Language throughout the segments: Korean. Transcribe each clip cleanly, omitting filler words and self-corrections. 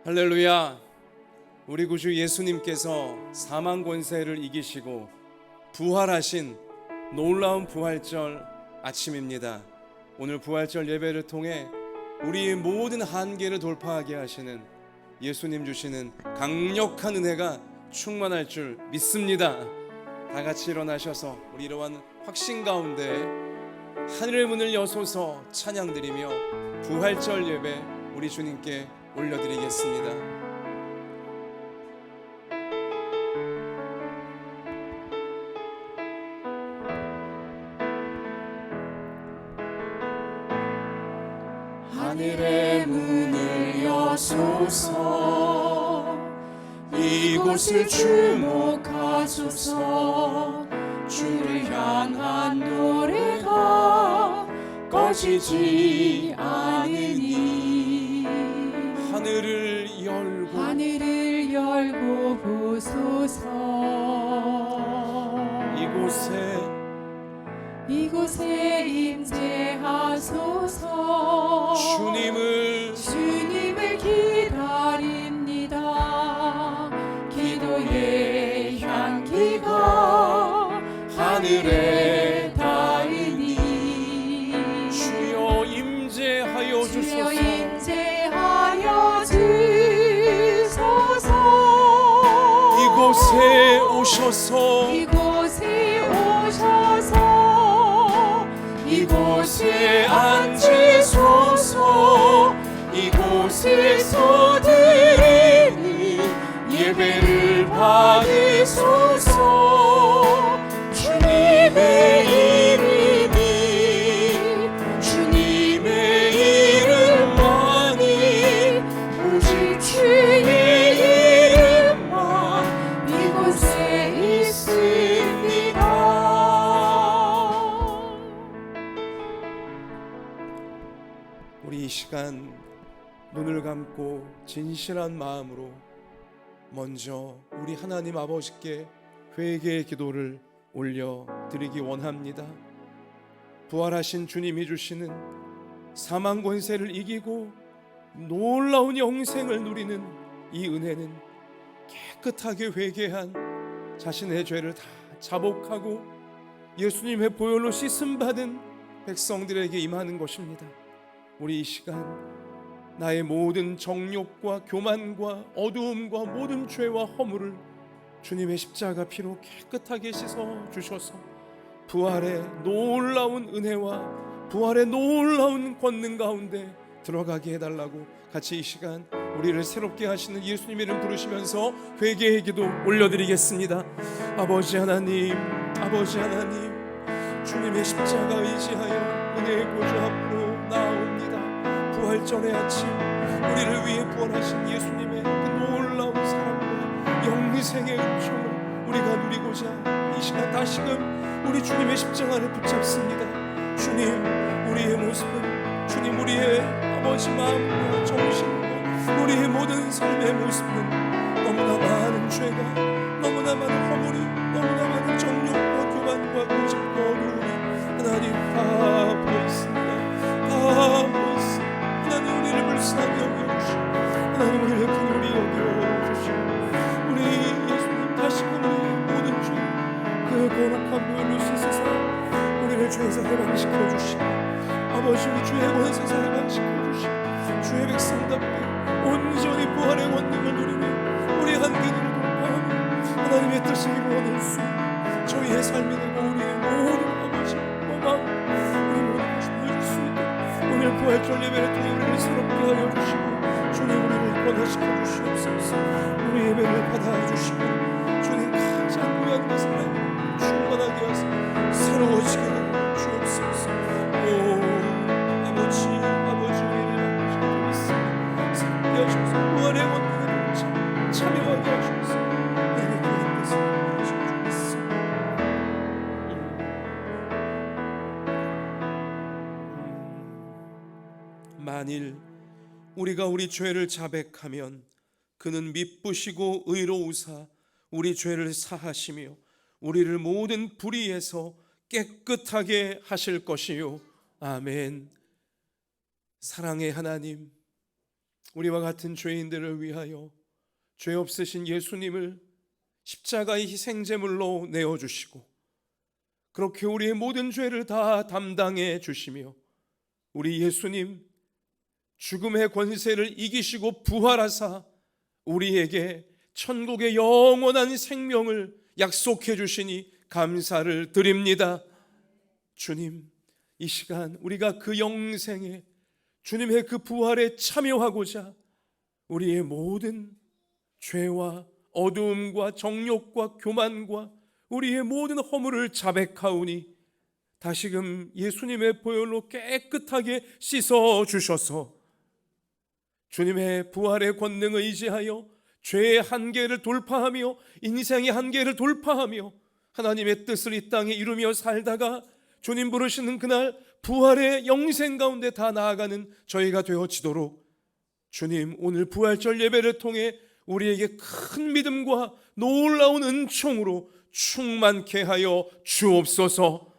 할렐루야. 우리 구주 예수님께서 사망 권세를 이기시고 부활하신 놀라운 부활절 아침입니다. 오늘 부활절 예배를 통해 우리의 모든 한계를 돌파하게 하시는 예수님 주시는 강력한 은혜가 충만할 줄 믿습니다. 다 같이 일어나셔서 우리 이러한 확신 가운데 하늘의 문을 여소서 찬양드리며 부활절 예배 우리 주님께 올려드리겠습니다. 하늘의 문을 여소서 이곳을 주목하소서 주를 향한 노래가 꺼지지 않으니 하늘을 열고 보소서 이곳에 임재하소서 주님을 기다립니다. 기도의 향기가 하늘에 닿으니 주여 임재하여 주소서. 이곳에 오셔서 이곳에 앉으소서 이곳에서 드리는 예배를 받으소서 주님의 이름만이 오직 주의 이름만 이곳에 있습니다. 우리 이 시간 눈을 감고 진실한 마음으로 먼저 우리 하나님 아버지께 회개의 기도를 올려드리기 원합니다. 부활하신 주님이 주시는 사망 권세를 이기고 놀라운 영생을 누리는 이 은혜는 깨끗하게 회개한 자신의 죄를 다 자복하고 예수님의 보혈로 씻음받은 백성들에게 임하는 것입니다. 우리 이 시간 나의 모든 정욕과 교만과 어두움과 모든 죄와 허물을 주님의 십자가 피로 깨끗하게 씻어 주셔서 부활의 놀라운 은혜와 부활의 놀라운 권능 가운데 들어가게 해달라고 같이 이 시간 우리를 새롭게 하시는 예수님의 이름 부르시면서 회개의 기도 올려드리겠습니다. 아버지 하나님 주님의 십자가 의지하여 은혜의 보좌 앞으로 나아옵니다. 부활절의 아침 우리를 위해 부활하신 예수님의 그 놀라운 사랑과 영생의 은총을 우리가 누리고자 이 시간 다시금 우리 주님의 십자가를 붙잡습니다. 주님 우리의 모습은 주님 우리의 아버지 마음과 정신과 우리의 모든 삶의 모습은 너무나 많은 죄가 너무나 많은 허물이 너무나 많은 정욕과 교만과 고집과 어두움이 하나님 다 보여있습니다. 하나님 우리를 불쌍히 여겨주시고 하나님 우리를 긍휼히 여겨주시고 우리 예수님 다시금 우리의 모든 죄 그 거룩한 보혈로 씻으사 우리를 죄에서 해방시켜주시고 아버지 우리 죄의 권세에서 해방시켜주시고 주의 백성답게 온전히 부활의 권능을 누리며 우리 한계를 돌파하며 하나님의 뜻을 이루어낼 수 있는 저희의 삶이 되고 우리의 모든 아버지 마음 우리 모든 것을 보여줄 수 있는 오늘 부활절 예배를 통해 우리를 새롭게 하여 주시고 주님 우리를 변화시켜 주시옵소서. 우리 예배를 받아주시고 주님 가장 귀한 그 사랑으로 충만하게 하사 새로워지게 하여 주옵소서. 오 아버지 우리를 바꾸시고 있습니다. 새롭게 하셔서 부활의 권능을 참여하게 하셔서 내게 귀한 것을 하시고 주옵소서. 만일 우리가 우리 죄를 자백하면 그는 미쁘시고 의로우사 우리 죄를 사하시며 우리를 모든 불의에서 깨끗하게 하실 것이요. 아멘. 사랑의 하나님, 우리와 같은 죄인들을 위하여 죄 없으신 예수님을 십자가의 희생제물로 내어주시고 그렇게 우리의 모든 죄를 다 담당해 주시며 우리 예수님 죽음의 권세를 이기시고 부활하사 우리에게 천국의 영원한 생명을 약속해 주시니 감사를 드립니다. 주님, 이 시간 우리가 그 영생에 주님의 그 부활에 참여하고자 우리의 모든 죄와 어두움과 정욕과 교만과 우리의 모든 허물을 자백하오니 다시금 예수님의 보혈로 깨끗하게 씻어 주셔서 주님의 부활의 권능을 의지하여 죄의 한계를 돌파하며 인생의 한계를 돌파하며 하나님의 뜻을 이 땅에 이루며 살다가 주님 부르시는 그날 부활의 영생 가운데 다 나아가는 저희가 되어지도록 주님 오늘 부활절 예배를 통해 우리에게 큰 믿음과 놀라운 은총으로 충만케 하여 주옵소서.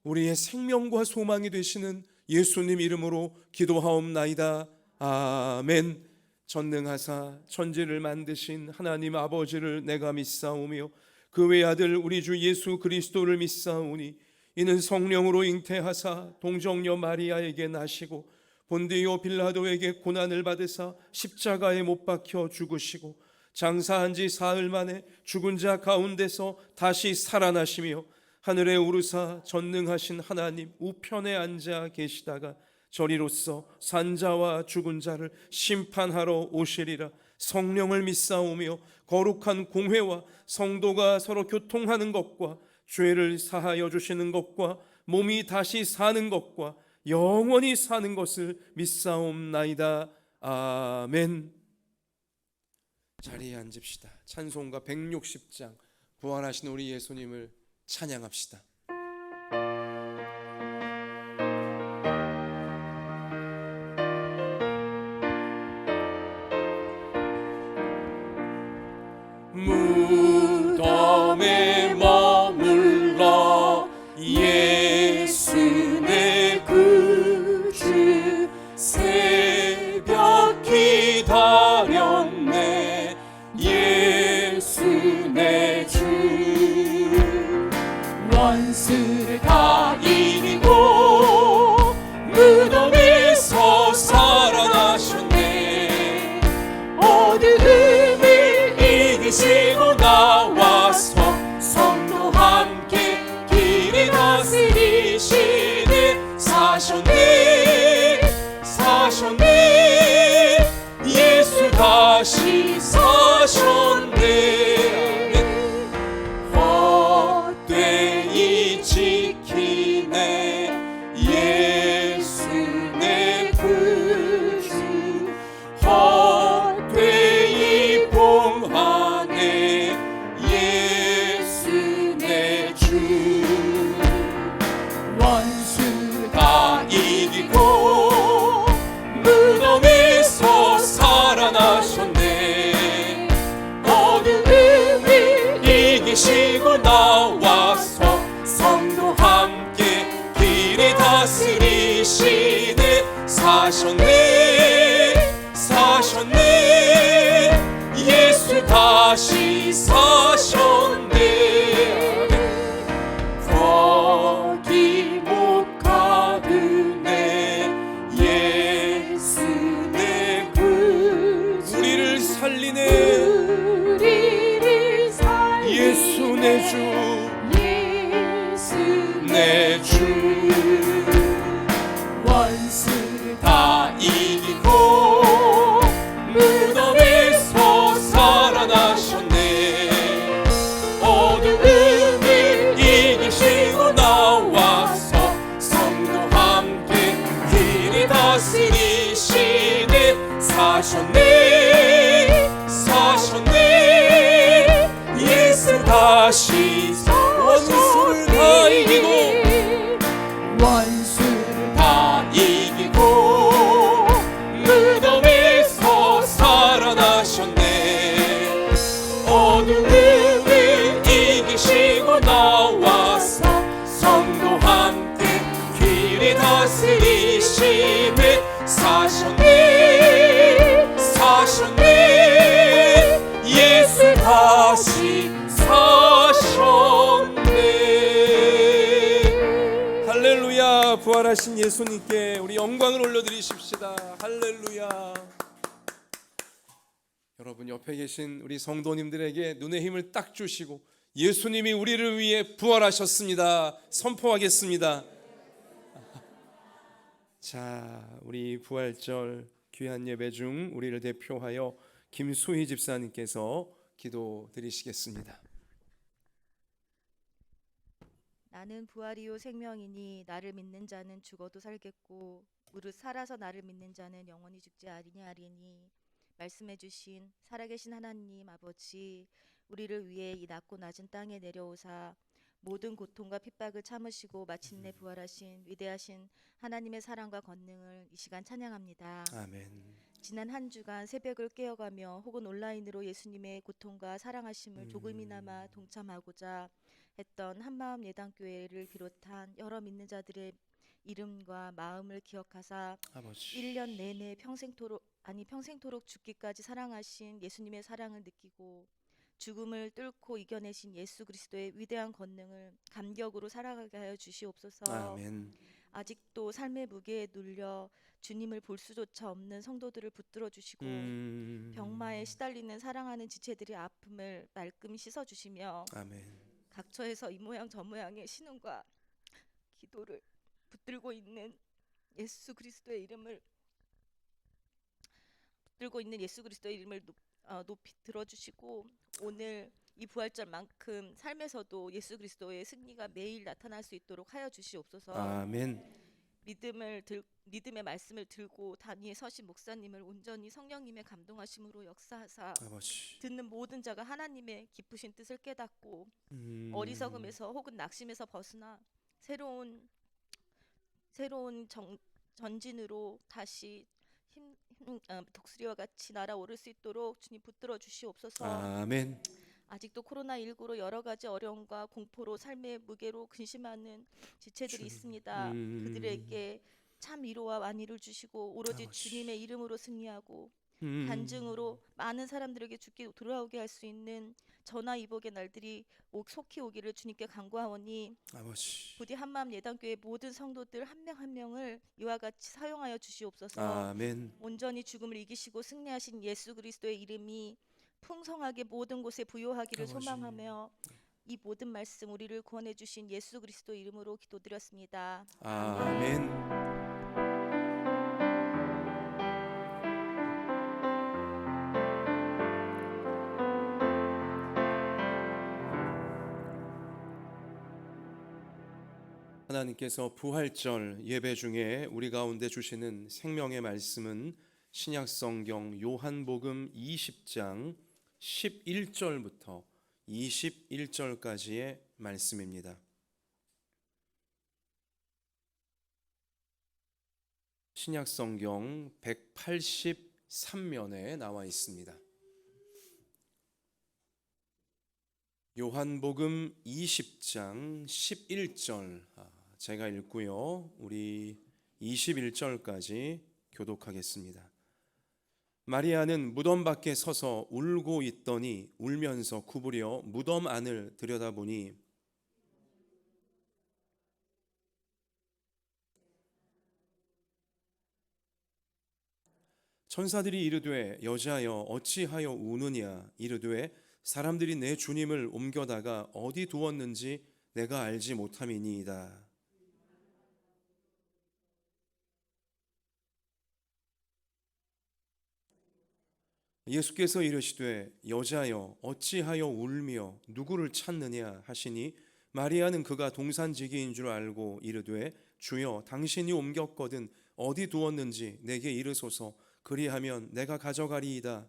우리의 생명과 소망이 되시는 예수님 이름으로 기도하옵나이다. 아멘. 전능하사 천지를 만드신 하나님 아버지를 내가 믿사오며 그 외아들 우리 주 예수 그리스도를 믿사오니 이는 성령으로 잉태하사 동정녀 마리아에게 나시고 본디오 빌라도에게 고난을 받으사 십자가에 못 박혀 죽으시고 장사한 지 사흘 만에 죽은 자 가운데서 다시 살아나시며 하늘에 오르사 전능하신 하나님 우편에 앉아 계시다가 저리로서 산자와 죽은 자를 심판하러 오시리라. 성령을 믿사오며 거룩한 공회와 성도가 서로 교통하는 것과 죄를 사하여 주시는 것과 몸이 다시 사는 것과 영원히 사는 것을 믿사옵나이다. 아멘. 자리에 앉읍시다. 찬송가 160장 부활하신 우리 예수님을 찬양합시다. 무덤에 머물러 예수 내 구주 새벽 기다렸네. 예수 내 주 원수를 다 이기고 무덤에서 살아나셨네. 어두움을 이기시고 나와서 성도 함께 길이 다스리시네. 사셨네 사셨네 예수 다시 사셨네. 헛되이 지키네 예수 내 구주. 헛되이 봉하네 예수 내 주. 원수 다 이기고 무덤에서 살아나셨네. 어두움을 이기시고 나와서 성도 함께 길에 다스리시네. 사셨네 사셨네 예수 다시 사셨네. 거기 못 가두네 예수 내 구주. 우리를 살리네 우리를 살리네 예수 내 주. 예수 내 주. 원수를 다 이기고 무덤에서 살아나셨네. 어두움을 이기시고 나와서 성도 함께 길이 다스리시네. 사셨네 사셨네 예수 다시 원수를 다 이기고 원수를 다 이기고 무덤에서 살아나셨네. 어두움을 이기시고 나와서 성도 함께 길이 다스리시네. 사셨네 부활하신 예수님께 우리 영광을 올려드리십시다. 할렐루야. 여러분 옆에 계신 우리 성도님들에게 눈의 힘을 딱 주시고 예수님이 우리를 위해 부활하셨습니다 선포하겠습니다. 자, 우리 부활절 귀한 예배 중 우리를 대표하여 김수희 집사님께서 기도 드리시겠습니다. 나는 부활이요 생명이니 나를 믿는 자는 죽어도 살겠고 무릇 살아서 나를 믿는 자는 영원히 죽지 아니하리니 말씀해 주신 살아계신 하나님 아버지, 우리를 위해 이 낮고 낮은 땅에 내려오사 모든 고통과 핍박을 참으시고 마침내 부활하신 위대하신 하나님의 사랑과 권능을 이 시간 찬양합니다. 아멘. 지난 한 주간 새벽을 깨어가며 혹은 온라인으로 예수님의 고통과 사랑하심을 조금이나마 동참하고자 했던 한마음 예당교회를 비롯한 여러 믿는 자들의 이름과 마음을 기억하사 아버지 1년 내내 평생토록 죽기까지 사랑하신 예수님의 사랑을 느끼고 죽음을 뚫고 이겨내신 예수 그리스도의 위대한 권능을 감격으로 살아가게 하여 주시옵소서. 아멘. 아직도 삶의 무게에 눌려 주님을 볼 수조차 없는 성도들을 붙들어 주시고 병마에 시달리는 사랑하는 지체들의 아픔을 말끔히 씻어 주시며 아멘. 각처에서 이 모양 저 모양의 신음과 기도를 붙들고 있는 예수 그리스도의 이름을 높이 들어주시고 오늘 이 부활절만큼 삶에서도 예수 그리스도의 승리가 매일 나타날 수 있도록 하여 주시옵소서. 아멘. 믿음의 말씀을 들고 단위에 서신 목사님을 온전히 성령님의 감동하심으로 역사하사 아버지 듣는 모든 자가 하나님의 깊으신 뜻을 깨닫고 어리석음에서 혹은 낙심에서 벗어나 새로운 전진으로 다시 독수리와 같이 날아오를 수 있도록 주님 붙들어 주시옵소서. 아멘. 아직도 코로나19로 여러 가지 어려움과 공포로 삶의 무게로 근심하는 지체들이 있습니다. 그들에게 참 위로와 안위를 주시고 오로지 아버지. 주님의 이름으로 승리하고 간증으로 많은 사람들에게 주께 돌아오게 할 수 있는 전화위복의 날들이 속히 오기를 주님께 간구하오니 아버지 부디 한마음 예당교회 모든 성도들 한 명 한 명을 이와 같이 사용하여 주시옵소서. 아멘. 온전히 죽음을 이기시고 승리하신 예수 그리스도의 이름이 풍성하게 모든 곳에 부요하기를 아버지. 소망하며 이 모든 말씀 우리를 구원해 주신 예수 그리스도 이름으로 기도드렸습니다. 아멘. 하나님께서 부활절 예배 중에 우리 가운데 주시는 생명의 말씀은 신약성경 요한복음 20장 11절부터 21절까지의 말씀입니다. 신약성경 183면에 나와 있습니다. 요한복음 20장 11절 제가 읽고요. 우리 21절까지 교독하겠습니다. 마리아는 무덤 밖에 서서 울고 있더니 울면서 구부려 무덤 안을 들여다보니 천사들이 이르되 여자여 어찌하여 우느냐 이르되 사람들이 내 주님을 옮겨다가 어디 두었는지 내가 알지 못함이니이다. 예수께서 이르시되 여자여 어찌하여 울며 누구를 찾느냐 하시니 마리아는 그가 동산지기인 줄 알고 이르되 주여 당신이 옮겼거든 어디 두었는지 내게 이르소서 그리하면 내가 가져가리이다.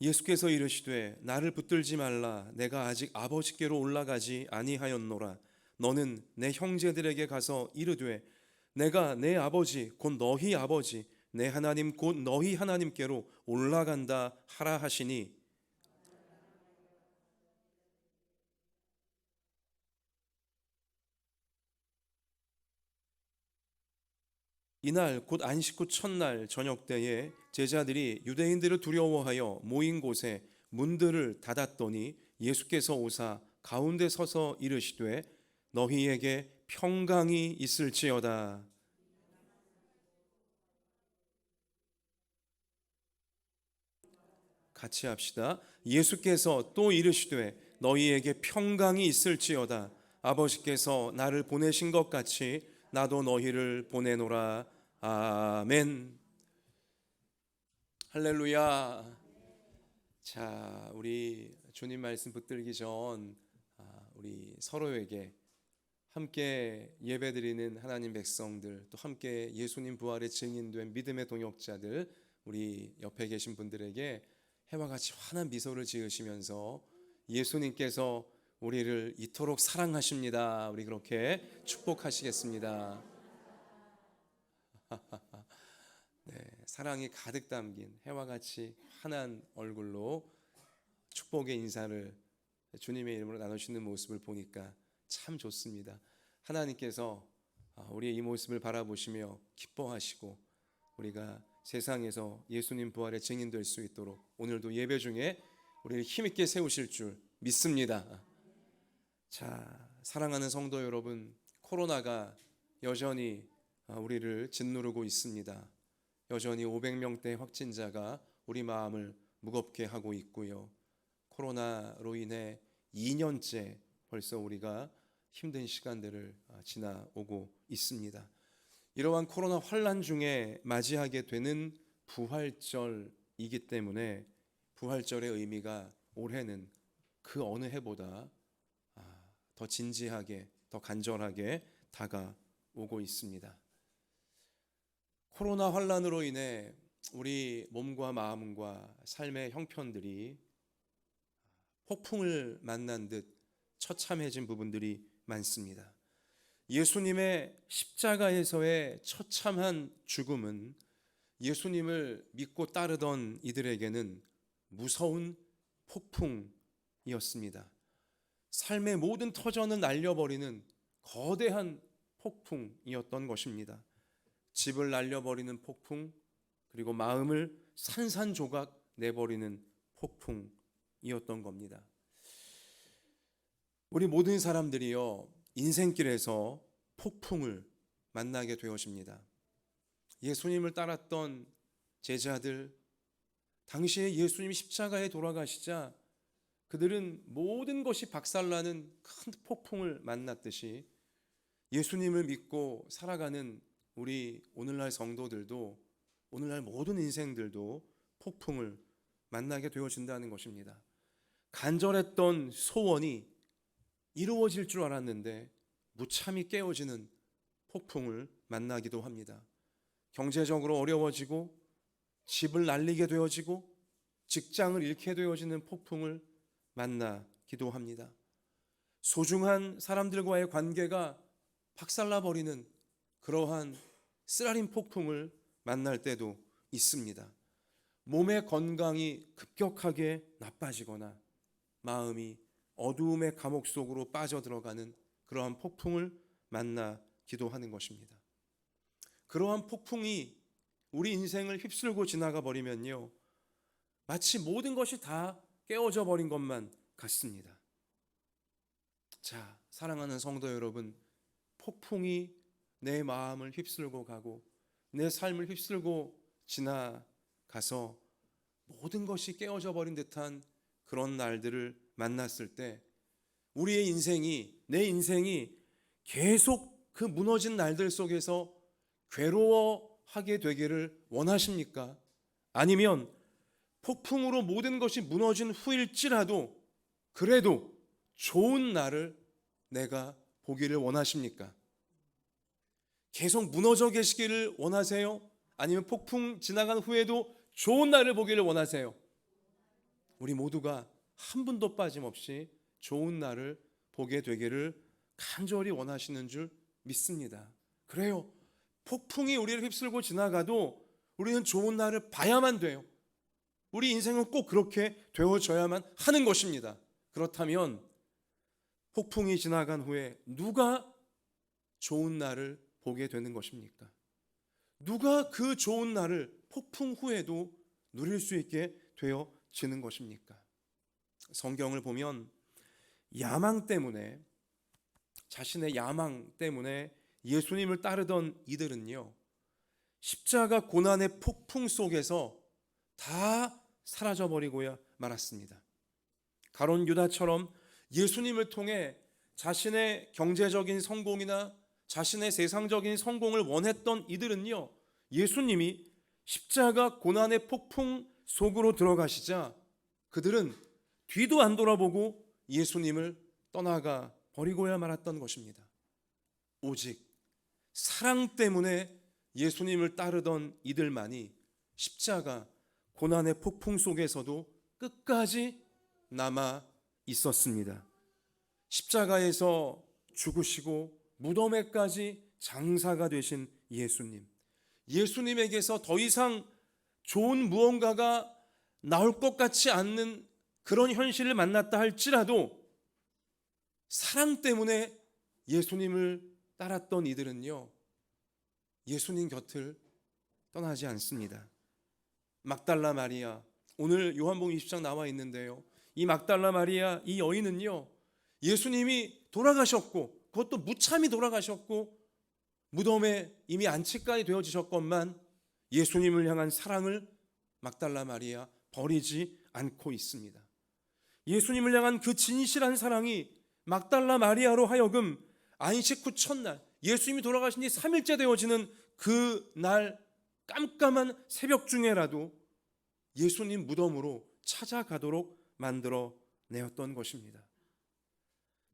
예수께서 이르시되 나를 붙들지 말라 내가 아직 아버지께로 올라가지 아니하였노라. 너는 내 형제들에게 가서 이르되 내가 내 아버지 곧 너희 아버지 내 하나님 곧 너희 하나님께로 올라간다 하라 하시니 이날 곧 안식 후 첫날 저녁 때에 제자들이 유대인들을 두려워하여 모인 곳에 문들을 닫았더니 예수께서 오사 가운데 서서 이르시되 너희에게 평강이 있을지어다. 같이 합시다. 예수께서 또 이르시되 너희에게 평강이 있을지어다. 아버지께서 나를 보내신 것 같이 나도 너희를 보내노라. 아멘. 할렐루야. 자, 우리 주님 말씀 붙들기 전 우리 서로에게 함께 예배드리는 하나님 백성들, 또 함께 예수님 부활의 증인된 믿음의 동역자들, 우리 옆에 계신 분들에게 해와 같이 환한 미소를 지으시면서 예수님께서 우리를 이토록 사랑하십니다. 우리 그렇게 축복하시겠습니다. 네, 사랑이 가득 담긴 해와 같이 환한 얼굴로 축복의 인사를 주님의 이름으로 나누시는 모습을 보니까 참 좋습니다. 하나님께서 우리의 이 모습을 바라보시며 기뻐하시고 우리가 세상에서 예수님 부활의 증인될 수 있도록 오늘도 예배 중에 우리를 힘있게 세우실 줄 믿습니다. 자, 사랑하는 성도 여러분, 코로나가 여전히 우리를 짓누르고 있습니다. 여전히 500명대 확진자가 우리 마음을 무겁게 하고 있고요. 코로나로 인해 2년째 벌써 우리가 힘든 시간들을 지나오고 있습니다. 이러한 코로나 환란 중에 맞이하게 되는 부활절이기 때문에 부활절의 의미가 올해는 그 어느 해보다 더 진지하게, 더 간절하게 다가오고 있습니다. 코로나 환란으로 인해 우리 몸과 마음과 삶의 형편들이 폭풍을 만난 듯 처참해진 부분들이 많습니다. 예수님의 십자가에서의 처참한 죽음은 예수님을 믿고 따르던 이들에게는 무서운 폭풍이었습니다. 삶의 모든 터전을 날려버리는 거대한 폭풍이었던 것입니다. 집을 날려버리는 폭풍, 그리고 마음을 산산조각 내버리는 폭풍이었던 겁니다. 우리 모든 사람들이요, 인생길에서 폭풍을 만나게 되어집니다. 예수님을 따랐던 제자들, 당시에 예수님이 십자가에 돌아가시자 그들은 모든 것이 박살나는 큰 폭풍을 만났듯이 예수님을 믿고 살아가는 우리 오늘날 성도들도, 오늘날 모든 인생들도 폭풍을 만나게 되어진다는 것입니다. 간절했던 소원이 이루어질 줄 알았는데 무참히 깨어지는 폭풍을 만나기도 합니다. 경제적으로 어려워지고 집을 날리게 되어지고 직장을 잃게 되어지는 폭풍을 만나기도 합니다. 소중한 사람들과의 관계가 박살나버리는 그러한 쓰라린 폭풍을 만날 때도 있습니다. 몸의 건강이 급격하게 나빠지거나 마음이 어두움의 감옥 속으로 빠져들어가는 그러한 폭풍을 만나기도 하는 것입니다. 그러한 폭풍이 우리 인생을 휩쓸고 지나가 버리면요, 마치 모든 것이 다 깨어져 버린 것만 같습니다. 자, 사랑하는 성도 여러분, 폭풍이 내 마음을 휩쓸고 가고 내 삶을 휩쓸고 지나가서 모든 것이 깨어져 버린 듯한 그런 날들을 만났을 때 우리의 인생이, 내 인생이 계속 그 무너진 날들 속에서 괴로워하게 되기를 원하십니까? 아니면 폭풍으로 모든 것이 무너진 후일지라도 그래도 좋은 날을 내가 보기를 원하십니까? 계속 무너져 계시기를 원하세요? 아니면 폭풍 지나간 후에도 좋은 날을 보기를 원하세요? 우리 모두가 한 분도 빠짐없이 좋은 날을 보게 되기를 간절히 원하시는 줄 믿습니다. 그래요. 폭풍이 우리를 휩쓸고 지나가도 우리는 좋은 날을 봐야만 돼요. 우리 인생은 꼭 그렇게 되어져야만 하는 것입니다. 그렇다면 폭풍이 지나간 후에 누가 좋은 날을 보게 되는 것입니까? 누가 그 좋은 날을 폭풍 후에도 누릴 수 있게 되어지는 것입니까? 성경을 보면 야망 때문에, 자신의 야망 때문에 예수님을 따르던 이들은요, 십자가 고난의 폭풍 속에서 다 사라져버리고야 말았습니다. 가룟 유다처럼 예수님을 통해 자신의 경제적인 성공이나 자신의 세상적인 성공을 원했던 이들은요, 예수님이 십자가 고난의 폭풍 속으로 들어가시자 그들은 뒤도 안 돌아보고 예수님을 떠나가 버리고야 말았던 것입니다. 오직 사랑 때문에 예수님을 따르던 이들만이 십자가 고난의 폭풍 속에서도 끝까지 남아 있었습니다. 십자가에서 죽으시고 무덤에까지 장사가 되신 예수님, 예수님에게서 더 이상 좋은 무언가가 나올 것 같지 않는 그런 현실을 만났다 할지라도 사랑 때문에 예수님을 따랐던 이들은요, 예수님 곁을 떠나지 않습니다. 막달라 마리아, 오늘 요한복음 20장 나와 있는데요, 이 막달라 마리아, 이 여인은요, 예수님이 돌아가셨고, 그것도 무참히 돌아가셨고 무덤에 이미 안치까지 되어지셨건만 예수님을 향한 사랑을 막달라 마리아 버리지 않고 있습니다. 예수님을 향한 그 진실한 사랑이 막달라 마리아로 하여금 안식 후 첫날, 예수님이 돌아가신 지 3일째 되어지는 그 날 깜깜한 새벽 중에라도 예수님 무덤으로 찾아가도록 만들어 내었던 것입니다.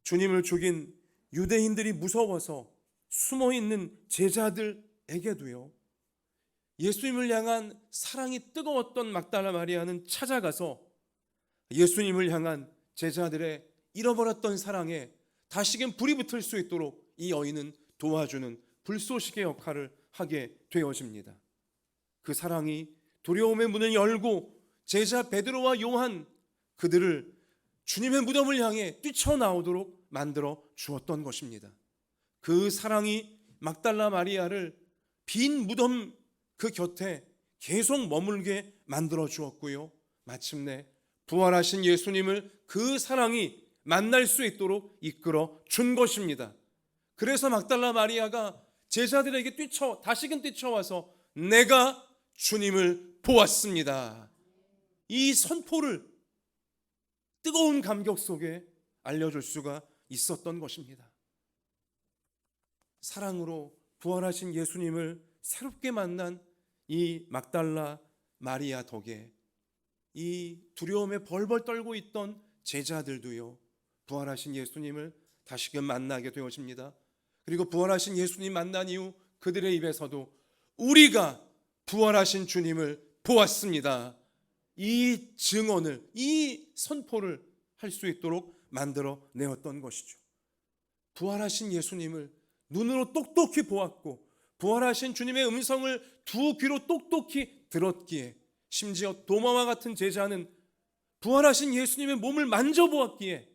주님을 죽인 유대인들이 무서워서 숨어있는 제자들에게도요, 예수님을 향한 사랑이 뜨거웠던 막달라 마리아는 찾아가서 예수님을 향한 제자들의 잃어버렸던 사랑에 다시금 불이 붙을 수 있도록 이 여인은 도와주는 불쏘시개 역할을 하게 되어집니다. 그 사랑이 두려움의 문을 열고 제자 베드로와 요한, 그들을 주님의 무덤을 향해 뛰쳐나오도록 만들어 주었던 것입니다. 그 사랑이 막달라 마리아를 빈 무덤 그 곁에 계속 머물게 만들어 주었고요, 마침내 부활하신 예수님을 그 사랑이 만날 수 있도록 이끌어 준 것입니다. 그래서 막달라 마리아가 제자들에게 다시금 뛰쳐와서 내가 주님을 보았습니다, 이 선포를 뜨거운 감격 속에 알려줄 수가 있었던 것입니다. 사랑으로 부활하신 예수님을 새롭게 만난 이 막달라 마리아 덕에 이 두려움에 벌벌 떨고 있던 제자들도요, 부활하신 예수님을 다시금 만나게 되어집니다. 그리고 부활하신 예수님 만난 이후 그들의 입에서도 우리가 부활하신 주님을 보았습니다, 이 증언을, 이 선포를 할 수 있도록 만들어 내었던 것이죠. 부활하신 예수님을 눈으로 똑똑히 보았고 부활하신 주님의 음성을 두 귀로 똑똑히 들었기에, 심지어 도마와 같은 제자는 부활하신 예수님의 몸을 만져보았기에,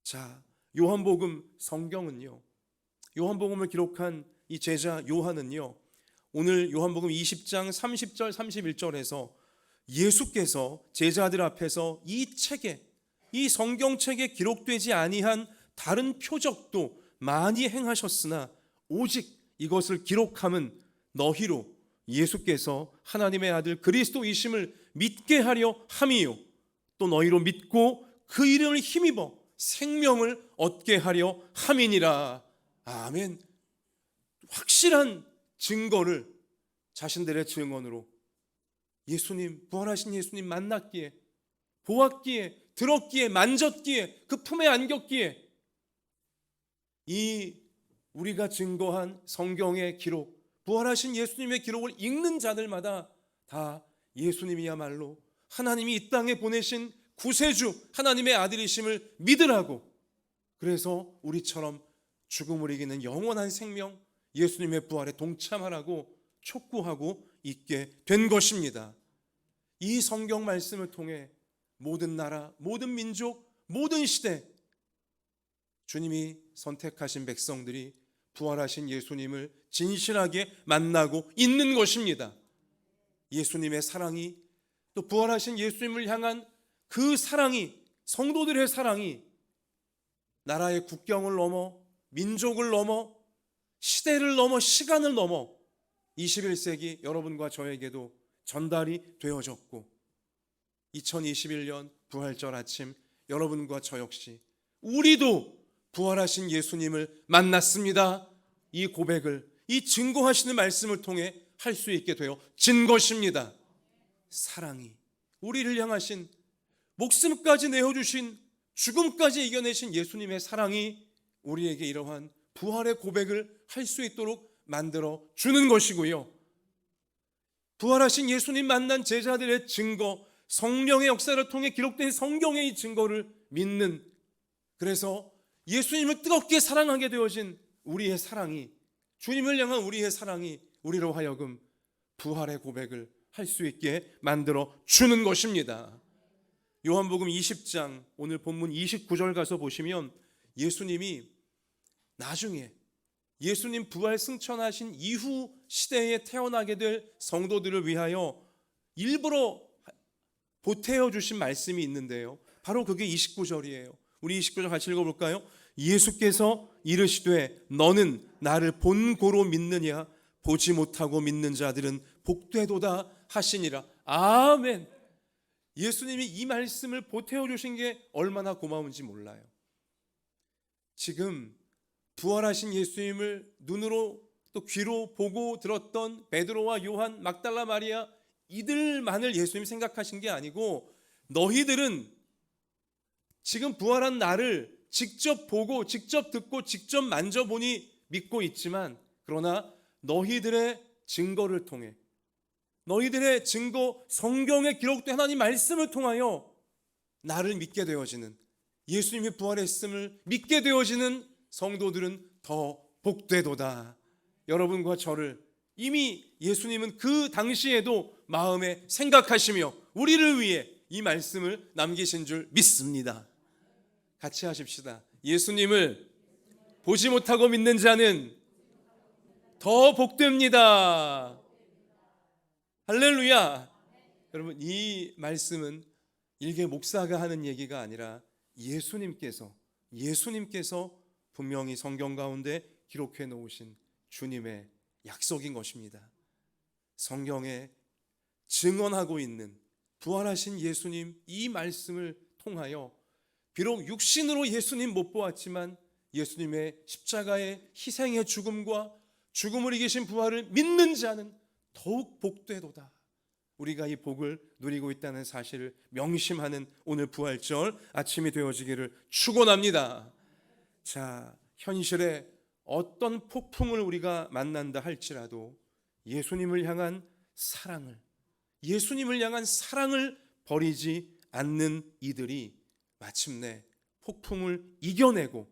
자, 요한복음 성경은요, 요한복음을 기록한 이 제자 요한은요, 오늘 요한복음 20장 30절 31절에서 예수께서 제자들 앞에서 이 책에, 이 성경책에 기록되지 아니한 다른 표적도 많이 행하셨으나 오직 이것을 기록함은 너희로 예수께서 하나님의 아들 그리스도이심을 믿게 하려 함이요, 또 너희로 믿고 그 이름을 힘입어 생명을 얻게 하려 함이니라. 아멘. 확실한 증거를 자신들의 증언으로 예수님, 부활하신 예수님 만났기에, 보았기에, 들었기에, 만졌기에, 그 품에 안겼기에, 이 우리가 증거한 성경의 기록, 부활하신 예수님의 기록을 읽는 자들마다 다 예수님이야말로 하나님이 이 땅에 보내신 구세주, 하나님의 아들이심을 믿으라고, 그래서 우리처럼 죽음을 이기는 영원한 생명, 예수님의 부활에 동참하라고 촉구하고 있게 된 것입니다. 이 성경 말씀을 통해 모든 나라, 모든 민족, 모든 시대, 주님이 선택하신 백성들이 부활하신 예수님을 진실하게 만나고 있는 것입니다. 예수님의 사랑이, 또 부활하신 예수님을 향한 그 사랑이, 성도들의 사랑이 나라의 국경을 넘어, 민족을 넘어, 시대를 넘어, 시간을 넘어 21세기 여러분과 저에게도 전달이 되어졌고, 2021년 부활절 아침 여러분과 저 역시 우리도 부활하신 예수님을 만났습니다. 이 고백을, 이 증거하시는 말씀을 통해 할 수 있게 되어진 것입니다. 사랑이, 우리를 향하신, 목숨까지 내어주신, 죽음까지 이겨내신 예수님의 사랑이 우리에게 이러한 부활의 고백을 할 수 있도록 만들어 주는 것이고요. 부활하신 예수님 만난 제자들의 증거, 성령의 역사를 통해 기록된 성경의 이 증거를 믿는, 그래서 예수님을 뜨겁게 사랑하게 되어진 우리의 사랑이, 주님을 향한 우리의 사랑이 우리로 하여금 부활의 고백을 할 수 있게 만들어 주는 것입니다. 요한복음 20장 오늘 본문 29절 가서 보시면 예수님이 나중에 예수님 부활 승천하신 이후 시대에 태어나게 될 성도들을 위하여 일부러 보태어 주신 말씀이 있는데요, 바로 그게 29절이에요. 우리 29절 같이 읽어볼까요? 예수께서 이르시되 너는 나를 본고로 믿느냐? 보지 못하고 믿는 자들은 복되도다 하시니라. 아멘. 예수님이 이 말씀을 보태어 주신 게 얼마나 고마운지 몰라요. 지금 부활하신 예수님을 눈으로 또 귀로 보고 들었던 베드로와 요한, 막달라 마리아, 이들만을 예수님 생각하신 게 아니고, 너희들은 지금 부활한 나를 직접 보고 직접 듣고 직접 만져보니 믿고 있지만, 그러나 너희들의 증거를 통해, 너희들의 증거, 성경에 기록된 하나님 말씀을 통하여 나를 믿게 되어지는, 예수님이 부활했음을 믿게 되어지는 성도들은 더 복되도다. 여러분과 저를 이미 예수님은 그 당시에도 마음에 생각하시며 우리를 위해 이 말씀을 남기신 줄 믿습니다. 같이 하십시다. 예수님을 보지 못하고 믿는 자는 더 복됩니다. 할렐루야. 여러분, 이 말씀은 일개 목사가 하는 얘기가 아니라 예수님께서 분명히 성경 가운데 기록해 놓으신 주님의 약속인 것입니다. 성경에 증언하고 있는 부활하신 예수님, 이 말씀을 통하여 비록 육신으로 예수님 못 보았지만 예수님의 십자가의 희생의 죽음과 죽음을 이기신 부활을 믿는 자는 더욱 복되도다. 우리가 이 복을 누리고 있다는 사실을 명심하는 오늘 부활절 아침이 되어지기를 축원합니다. 자, 현실에 어떤 폭풍을 우리가 만난다 할지라도 예수님을 향한 사랑을 버리지 않는 이들이 마침내 폭풍을 이겨내고,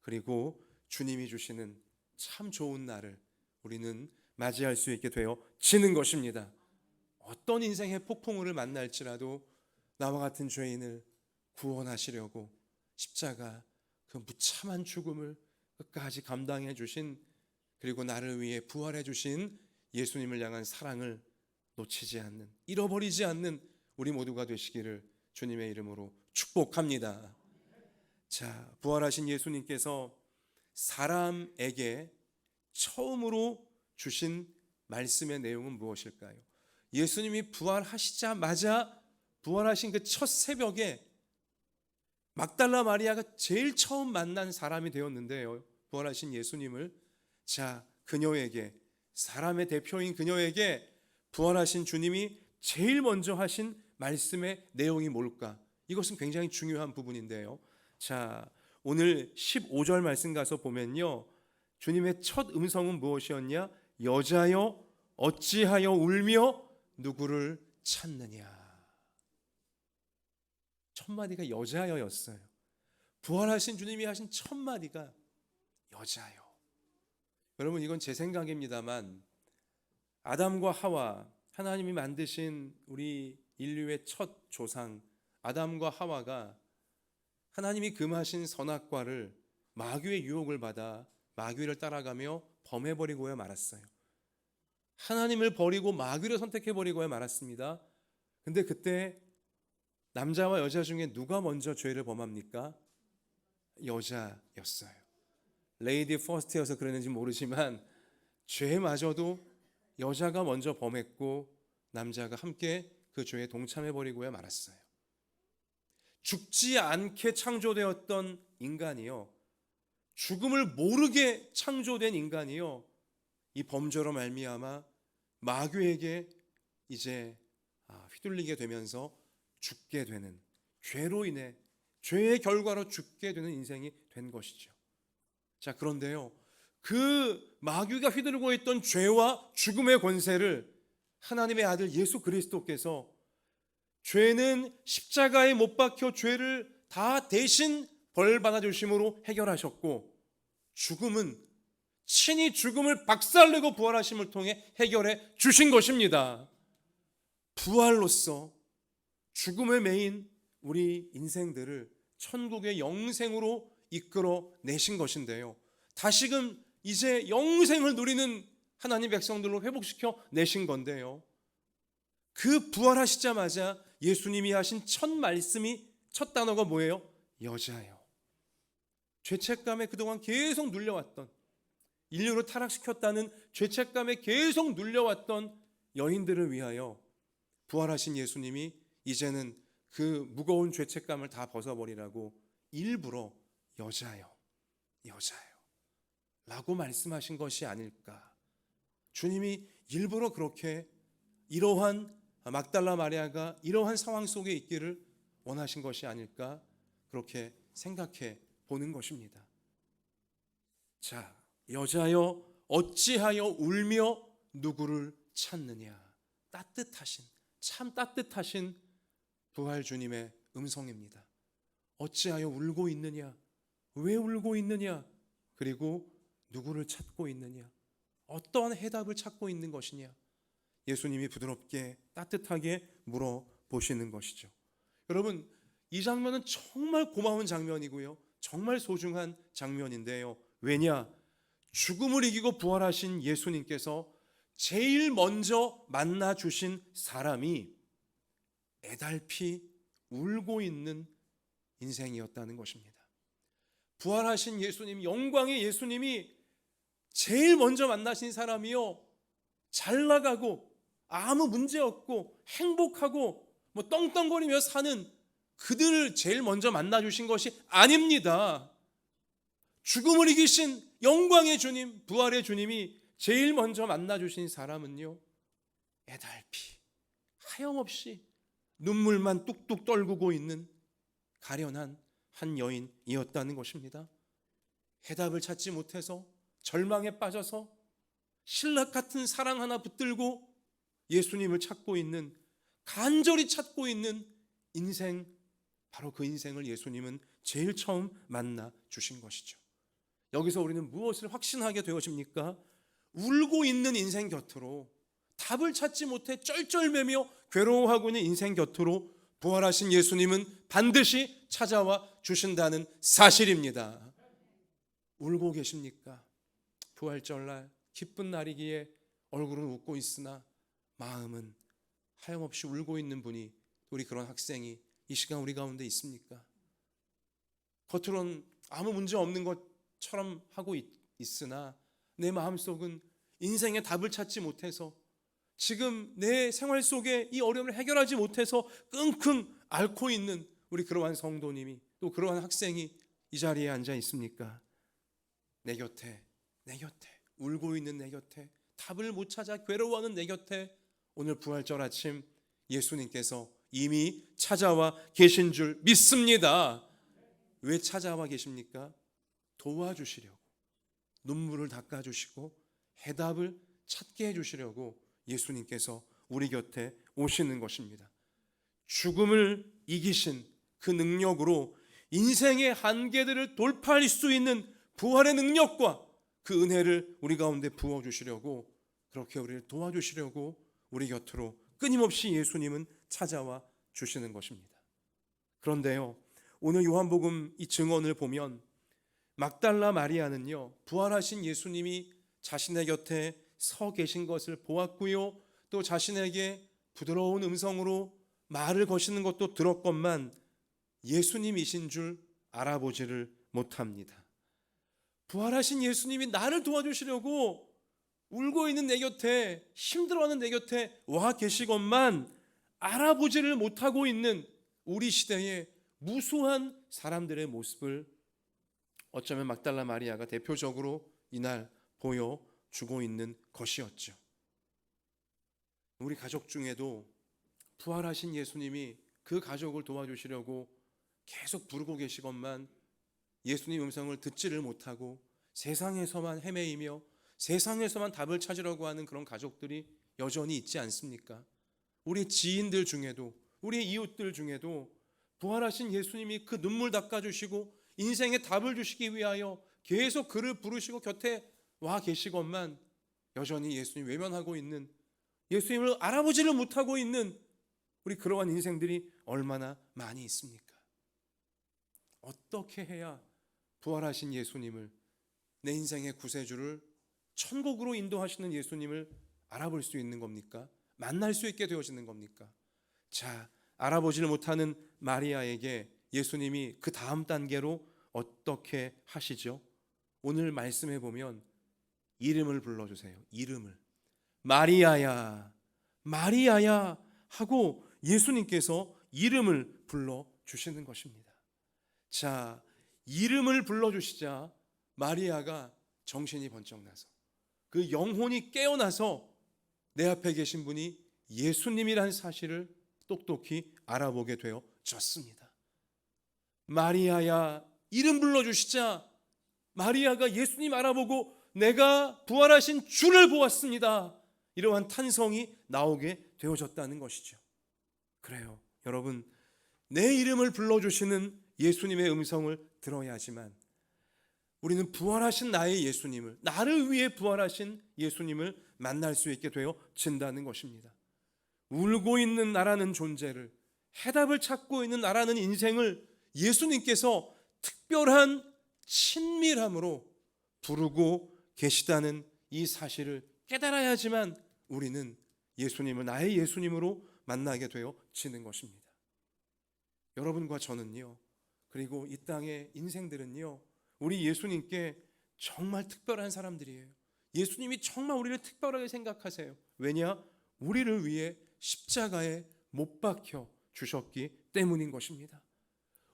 그리고 주님이 주시는 참 좋은 날을 우리는 맞이할 수 있게 되어지는 것입니다. 어떤 인생의 폭풍우를 만날지라도 나와 같은 죄인을 구원하시려고 십자가 그 무참한 죽음을 끝까지 감당해 주신, 그리고 나를 위해 부활해 주신 예수님을 향한 사랑을 놓치지 않는, 잃어버리지 않는 우리 모두가 되시기를 주님의 이름으로 축복합니다. 자, 부활하신 예수님께서 사람에게 처음으로 주신 말씀의 내용은 무엇일까요? 예수님이 부활하시자마자, 부활하신 그 첫 새벽에 막달라 마리아가 제일 처음 만난 사람이 되었는데요, 부활하신 예수님을. 자, 그녀에게, 사람의 대표인 그녀에게 부활하신 주님이 제일 먼저 하신 말씀의 내용이 뭘까? 이것은 굉장히 중요한 부분인데요. 자, 오늘 15절 말씀 가서 보면요, 주님의 첫 음성은 무엇이었냐? 여자여 어찌하여 울며 누구를 찾느냐. 첫 마디가 여자여였어요. 부활하신 주님이 하신 첫 마디가 여자여. 여러분, 이건 제 생각입니다만 아담과 하와, 하나님이 만드신 우리 인류의 첫 조상 아담과 하와가 하나님이 금하신 선악과를 마귀의 유혹을 받아 마귀를 따라가며 범해버리고야 말았어요. 하나님을 버리고 마귀를 선택해버리고야 말았습니다. 근데 그때 남자와 여자 중에 누가 먼저 죄를 범합니까? 여자였어요. 레이디 퍼스트여서 그랬는지 모르지만 죄마저도 여자가 먼저 범했고 남자가 함께 그 죄에 동참해버리고야 말았어요. 죽지 않게 창조되었던 인간이요, 죽음을 모르게 창조된 인간이요, 이 범죄로 말미암아 마귀에게 이제 휘둘리게 되면서 죽게 되는, 죄로 인해 죄의 결과로 죽게 되는 인생이 된 것이죠. 자, 그런데요, 그 마귀가 휘두르고 있던 죄와 죽음의 권세를 하나님의 아들 예수 그리스도께서 죄는 십자가에 못 박혀 죄를 다 대신 벌 받아주심으로 해결하셨고, 죽음은 친히 죽음을 박살내고 부활하심을 통해 해결해 주신 것입니다. 부활로서 죽음의 매인 우리 인생들을 천국의 영생으로 이끌어 내신 것인데요, 다시금 이제 영생을 누리는 하나님 백성들로 회복시켜 내신 건데요, 그 부활하시자마자 예수님이 하신 첫 말씀이, 첫 단어가 뭐예요? 여자요. 죄책감에 그동안 계속 눌려왔던, 인류를 타락시켰다는 죄책감에 계속 눌려왔던 여인들을 위하여 부활하신 예수님이 이제는 그 무거운 죄책감을 다 벗어버리라고 일부러 여자요, 여자요 라고 말씀하신 것이 아닐까. 주님이 일부러 그렇게 이러한 막달라 마리아가 이러한 상황 속에 있기를 원하신 것이 아닐까, 그렇게 생각해 보는 것입니다. 자, 여자여 어찌하여 울며 누구를 찾느냐. 따뜻하신, 참 따뜻하신 부활 주님의 음성입니다. 어찌하여 울고 있느냐, 왜 울고 있느냐, 그리고 누구를 찾고 있느냐, 어떠한 해답을 찾고 있는 것이냐, 예수님이 부드럽게 따뜻하게 물어보시는 것이죠. 여러분, 이 장면은 정말 고마운 장면이고요, 정말 소중한 장면인데요, 왜냐? 죽음을 이기고 부활하신 예수님께서 제일 먼저 만나 주신 사람이 애달피 울고 있는 인생이었다는 것입니다. 부활하신 예수님, 영광의 예수님이 제일 먼저 만나신 사람이요, 잘 나가고 아무 문제 없고 행복하고 떵떵거리며 사는 그들을 제일 먼저 만나 주신 것이 아닙니다. 죽음을 이기신 영광의 주님, 부활의 주님이 제일 먼저 만나 주신 사람은요, 애달피 하염없이 눈물만 뚝뚝 떨구고 있는 가련한 한 여인이었다는 것입니다. 해답을 찾지 못해서 절망에 빠져서 신락 같은 사랑 하나 붙들고 예수님을 찾고 있는, 간절히 찾고 있는 인생, 바로 그 인생을 예수님은 제일 처음 만나 주신 것이죠. 여기서 우리는 무엇을 확신하게 되어집니까? 울고 있는 인생 곁으로, 답을 찾지 못해 쩔쩔매며 괴로워하고 있는 인생 곁으로 부활하신 예수님은 반드시 찾아와 주신다는 사실입니다. 울고 계십니까? 부활절날 기쁜 날이기에 얼굴은 웃고 있으나 마음은 하염없이 울고 있는 분이, 우리 그런 학생이 이 시간 우리 가운데 있습니까? 겉으로는 아무 문제 없는 것처럼 하고 있으나 내 마음속은 인생의 답을 찾지 못해서, 지금 내 생활 속에 이 어려움을 해결하지 못해서 끙끙 앓고 있는 우리 그러한 성도님이, 또 그러한 학생이 이 자리에 앉아 있습니까? 내 곁에 울고 있는 내 곁에, 답을 못 찾아 괴로워하는 내 곁에 오늘 부활절 아침 예수님께서 이미 찾아와 계신 줄 믿습니다. 왜 찾아와 계십니까? 도와주시려고, 눈물을 닦아주시고 해답을 찾게 해주시려고 예수님께서 우리 곁에 오시는 것입니다. 죽음을 이기신 그 능력으로 인생의 한계들을 돌파할 수 있는 부활의 능력과 그 은혜를 우리 가운데 부어주시려고, 그렇게 우리를 도와주시려고 우리 곁으로 끊임없이 예수님은 찾아와 주시는 것입니다. 그런데요, 오늘 요한복음 이 증언을 보면 막달라 마리아는요, 부활하신 예수님이 자신의 곁에 서 계신 것을 보았고요, 또 자신에게 부드러운 음성으로 말을 거시는 것도 들었건만 예수님이신 줄 알아보지를 못합니다. 부활하신 예수님이 나를 도와주시려고 울고 있는 내 곁에, 힘들어하는 내 곁에 와 계시건만 알아보지를 못하고 있는 우리 시대의 무수한 사람들의 모습을 어쩌면 막달라 마리아가 대표적으로 이날 보여주고 있는 것이었죠. 우리 가족 중에도 부활하신 예수님이 그 가족을 도와주시려고 계속 부르고 계시건만 예수님 음성을 듣지를 못하고 세상에서만 헤매이며 세상에서만 답을 찾으려고 하는 그런 가족들이 여전히 있지 않습니까? 우리 지인들 중에도, 우리 이웃들 중에도 부활하신 예수님이 그 눈물 닦아주시고 인생의 답을 주시기 위하여 계속 그를 부르시고 곁에 와 계시건만 여전히 예수님 외면하고 있는, 예수님을 알아보지를 못하고 있는 우리 그러한 인생들이 얼마나 많이 있습니까? 어떻게 해야 부활하신 예수님을, 내 인생의 구세주를, 천국으로 인도하시는 예수님을 알아볼 수 있는 겁니까? 만날 수 있게 되어지는 겁니까? 자, 알아보지를 못하는 마리아에게 예수님이 그 다음 단계로 어떻게 하시죠? 오늘 말씀해 보면 이름을 불러주세요. 이름을. 마리아야, 마리아야 하고 예수님께서 이름을 불러주시는 것입니다. 자, 이름을 불러주시자 마리아가 정신이 번쩍 나서, 그 영혼이 깨어나서 내 앞에 계신 분이 예수님이란 사실을 똑똑히 알아보게 되어졌습니다. 마리아야, 이름 불러주시자 마리아가 예수님 알아보고 내가 부활하신 주를 보았습니다, 이러한 탄성이 나오게 되어졌다는 것이죠. 그래요, 여러분, 내 이름을 불러주시는 예수님의 음성을 들어야지만 우리는 부활하신 나의 예수님을, 나를 위해 부활하신 예수님을 만날 수 있게 되어진다는 것입니다. 울고 있는 나라는 존재를, 해답을 찾고 있는 나라는 인생을 예수님께서 특별한 친밀함으로 부르고 계시다는 이 사실을 깨달아야지만 우리는 예수님을 나의 예수님으로 만나게 되어지는 것입니다. 여러분과 저는요, 그리고 이 땅의 인생들은요, 우리 예수님께 정말 특별한 사람들이에요. 예수님이 정말 우리를 특별하게 생각하세요. 왜냐? 우리를 위해 십자가에 못 박혀 주셨기 때문인 것입니다.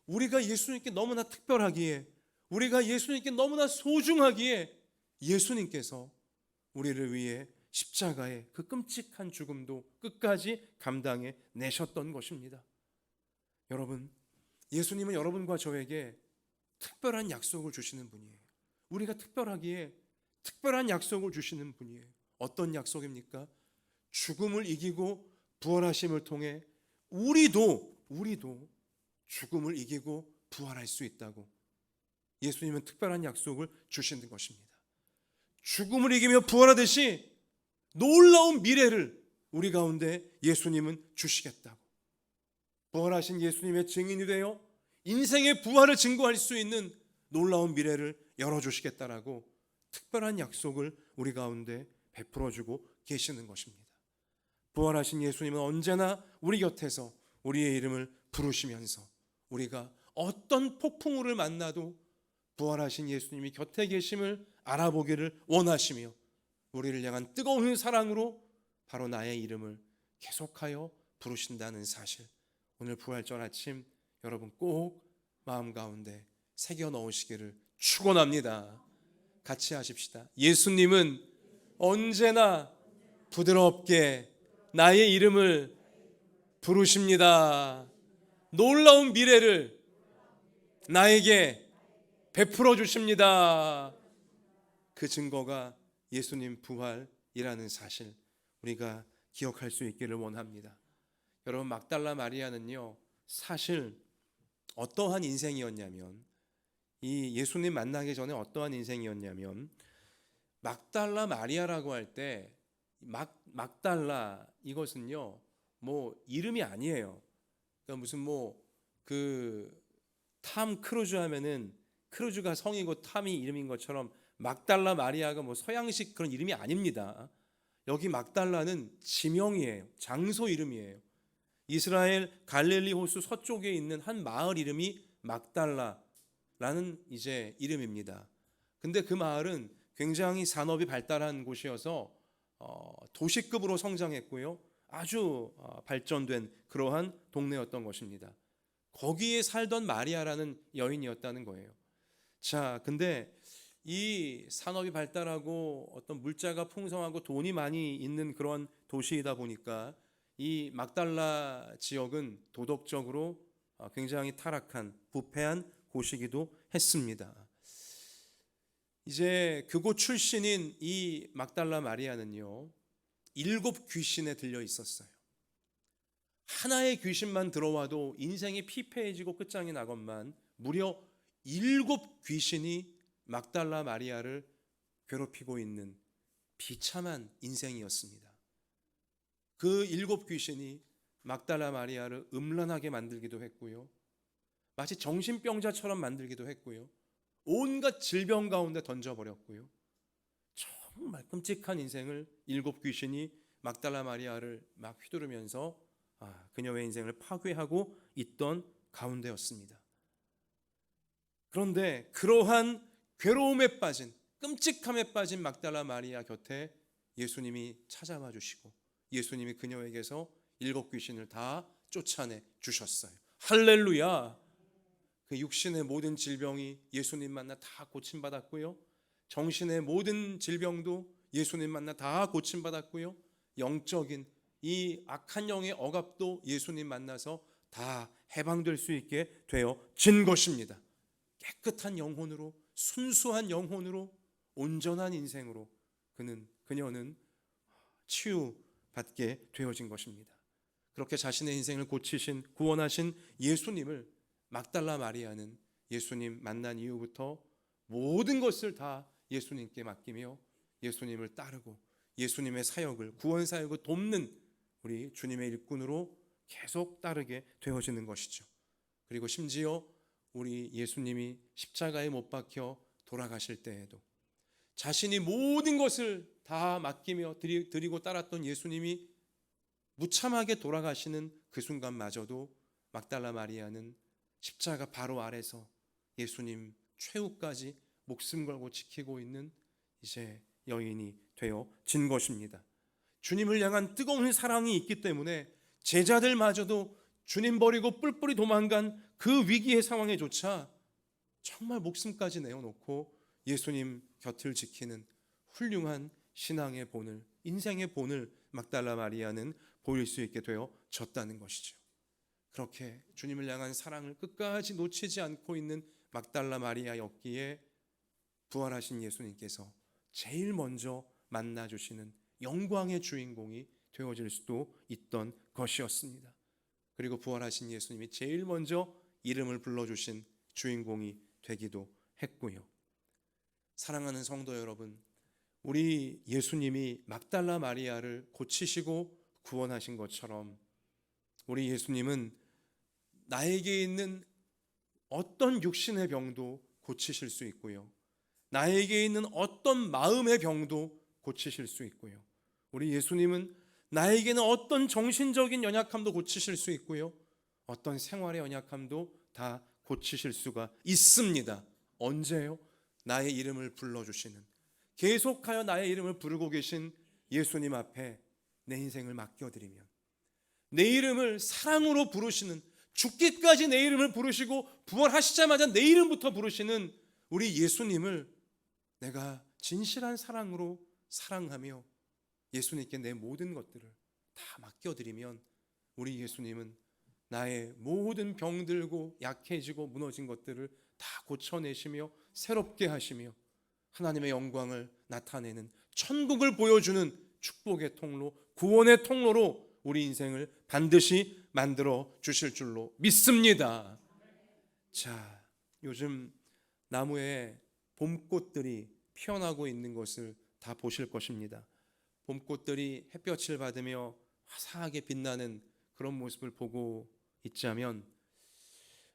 우리가 예수님께 너무나 특별하기에, 우리가 예수님께 너무나 소중하기에 예수님께서 우리를 위해 십자가의 그 끔찍한 죽음도 끝까지 감당해 내셨던 것입니다. 여러분, 예수님은 여러분과 저에게 특별한 약속을 주시는 분이에요. 우리가 특별하기에 특별한 약속을 주시는 분이에요. 어떤 약속입니까? 죽음을 이기고 부활하심을 통해 우리도 죽음을 이기고 부활할 수 있다고 예수님은 특별한 약속을 주시는 것입니다. 죽음을 이기며 부활하듯이 놀라운 미래를 우리 가운데 예수님은 주시겠다고, 부활하신 예수님의 증인이 되어 인생의 부활을 증거할 수 있는 놀라운 미래를 열어주시겠다라고 특별한 약속을 우리 가운데 베풀어주고 계시는 것입니다. 부활하신 예수님은 언제나 우리 곁에서 우리의 이름을 부르시면서 우리가 어떤 폭풍우를 만나도 부활하신 예수님이 곁에 계심을 알아보기를 원하시며 우리를 향한 뜨거운 사랑으로 바로 나의 이름을 계속하여 부르신다는 사실, 오늘 부활절 아침 여러분 꼭 마음 가운데 새겨 넣으시기를 축원합니다. 같이 하십시다. 예수님은 언제나 부드럽게 나의 이름을 부르십니다. 놀라운 미래를 나에게 베풀어 주십니다. 그 증거가 예수님 부활이라는 사실 우리가 기억할 수 있기를 원합니다. 여러분, 막달라 마리아는요, 사실 어떠한 인생이었냐면, 이 예수님 만나기 전에 어떠한 인생이었냐면, 막달라 마리아라고 할 때 막달라 이것은요 뭐 이름이 아니에요. 그러니까 무슨 뭐 그 탐 크루즈 하면은 크루즈가 성이고 탐이 이름인 것처럼 막달라 마리아가 뭐 서양식 그런 이름이 아닙니다. 여기 막달라는 지명이에요. 장소 이름이에요. 이스라엘 갈릴리 호수 서쪽에 있는 한 마을 이름이 막달라라는 이제 이름입니다. 근데 그 마을은 굉장히 산업이 발달한 곳이어서 도시급으로 성장했고요. 아주 발전된 그러한 동네였던 것입니다. 거기에 살던 마리아라는 여인이었다는 거예요. 자, 근데 이 산업이 발달하고 어떤 물자가 풍성하고 돈이 많이 있는 그런 도시이다 보니까 이 막달라 지역은 도덕적으로 굉장히 타락한 부패한 곳이기도 했습니다. 이제 그곳 출신인 이 막달라 마리아는요, 7 귀신에 들려 있었어요. 하나의 귀신만 들어와도 인생이 피폐해지고 끝장이 나건만 무려 7 귀신이 막달라 마리아를 괴롭히고 있는 비참한 인생이었습니다. 그 7 귀신이 막달라 마리아를 음란하게 만들기도 했고요. 마치 정신병자처럼 만들기도 했고요. 온갖 질병 가운데 던져버렸고요. 정말 끔찍한 인생을 7 귀신이 막달라 마리아를 막 휘두르면서 그녀의 인생을 파괴하고 있던 가운데였습니다. 그런데 그러한 괴로움에 빠진, 끔찍함에 빠진 막달라 마리아 곁에 예수님이 찾아와 주시고 예수님이 그녀에게서 7 귀신을 다 쫓아내 주셨어요. 할렐루야. 그 육신의 모든 질병이 예수님 만나 다 고침받았고요. 정신의 모든 질병도 예수님 만나 다 고침받았고요. 영적인 이 악한 영의 억압도 예수님 만나서 다 해방될 수 있게 되어진 것입니다. 깨끗한 영혼으로, 순수한 영혼으로, 온전한 인생으로 그녀는 치유받게 되어진 것입니다. 그렇게 자신의 인생을 고치신, 구원하신 예수님을 막달라 마리아는 예수님 만난 이후부터 모든 것을 다 예수님께 맡기며 예수님을 따르고 예수님의 사역을, 구원 사역을 돕는 우리 주님의 일꾼으로 계속 따르게 되어지는 것이죠. 그리고 심지어 우리 예수님이 십자가에 못 박혀 돌아가실 때에도 자신이 모든 것을 다 맡기며 드리고 따랐던 예수님이 무참하게 돌아가시는 그 순간마저도 막달라 마리아는 십자가 바로 아래서 예수님 최후까지 목숨 걸고 지키고 있는 이제 여인이 되어진 것입니다. 주님을 향한 뜨거운 사랑이 있기 때문에 제자들마저도 주님 버리고 뿔뿔이 도망간 그 위기의 상황에조차 정말 목숨까지 내어놓고 예수님 곁을 지키는 훌륭한 신앙의 본을, 인생의 본을 막달라 마리아는 보일 수 있게 되어졌다는 것이죠. 그렇게 주님을 향한 사랑을 끝까지 놓치지 않고 있는 막달라 마리아였기에 부활하신 예수님께서 제일 먼저 만나주시는 영광의 주인공이 되어질 수도 있던 것이었습니다. 그리고 부활하신 예수님이 제일 먼저 이름을 불러주신 주인공이 되기도 했고요. 사랑하는 성도 여러분, 우리 예수님이 막달라 마리아를 고치시고 구원하신 것처럼 우리 예수님은 나에게 있는 어떤 육신의 병도 고치실 수 있고요. 나에게 있는 어떤 마음의 병도 고치실 수 있고요. 우리 예수님은 나에게는 어떤 정신적인 연약함도 고치실 수 있고요. 어떤 생활의 연약함도 다 고치실 수가 있습니다. 언제요? 나의 이름을 불러주시는, 계속하여 나의 이름을 부르고 계신 예수님 앞에 내 인생을 맡겨드리면, 내 이름을 사랑으로 부르시는, 죽기까지 내 이름을 부르시고 부활하시자마자 내 이름부터 부르시는 우리 예수님을 내가 진실한 사랑으로 사랑하며 예수님께 내 모든 것들을 다 맡겨드리면 우리 예수님은 나의 모든 병들고 약해지고 무너진 것들을 다 고쳐내시며 새롭게 하시며 하나님의 영광을 나타내는, 천국을 보여주는 축복의 통로, 구원의 통로로 우리 인생을 반드시 만들어 주실 줄로 믿습니다. 자, 요즘 나무에 봄꽃들이 피어나고 있는 것을 다 보실 것입니다. 봄꽃들이 햇볕을 받으며 화사하게 빛나는 그런 모습을 보고 있자면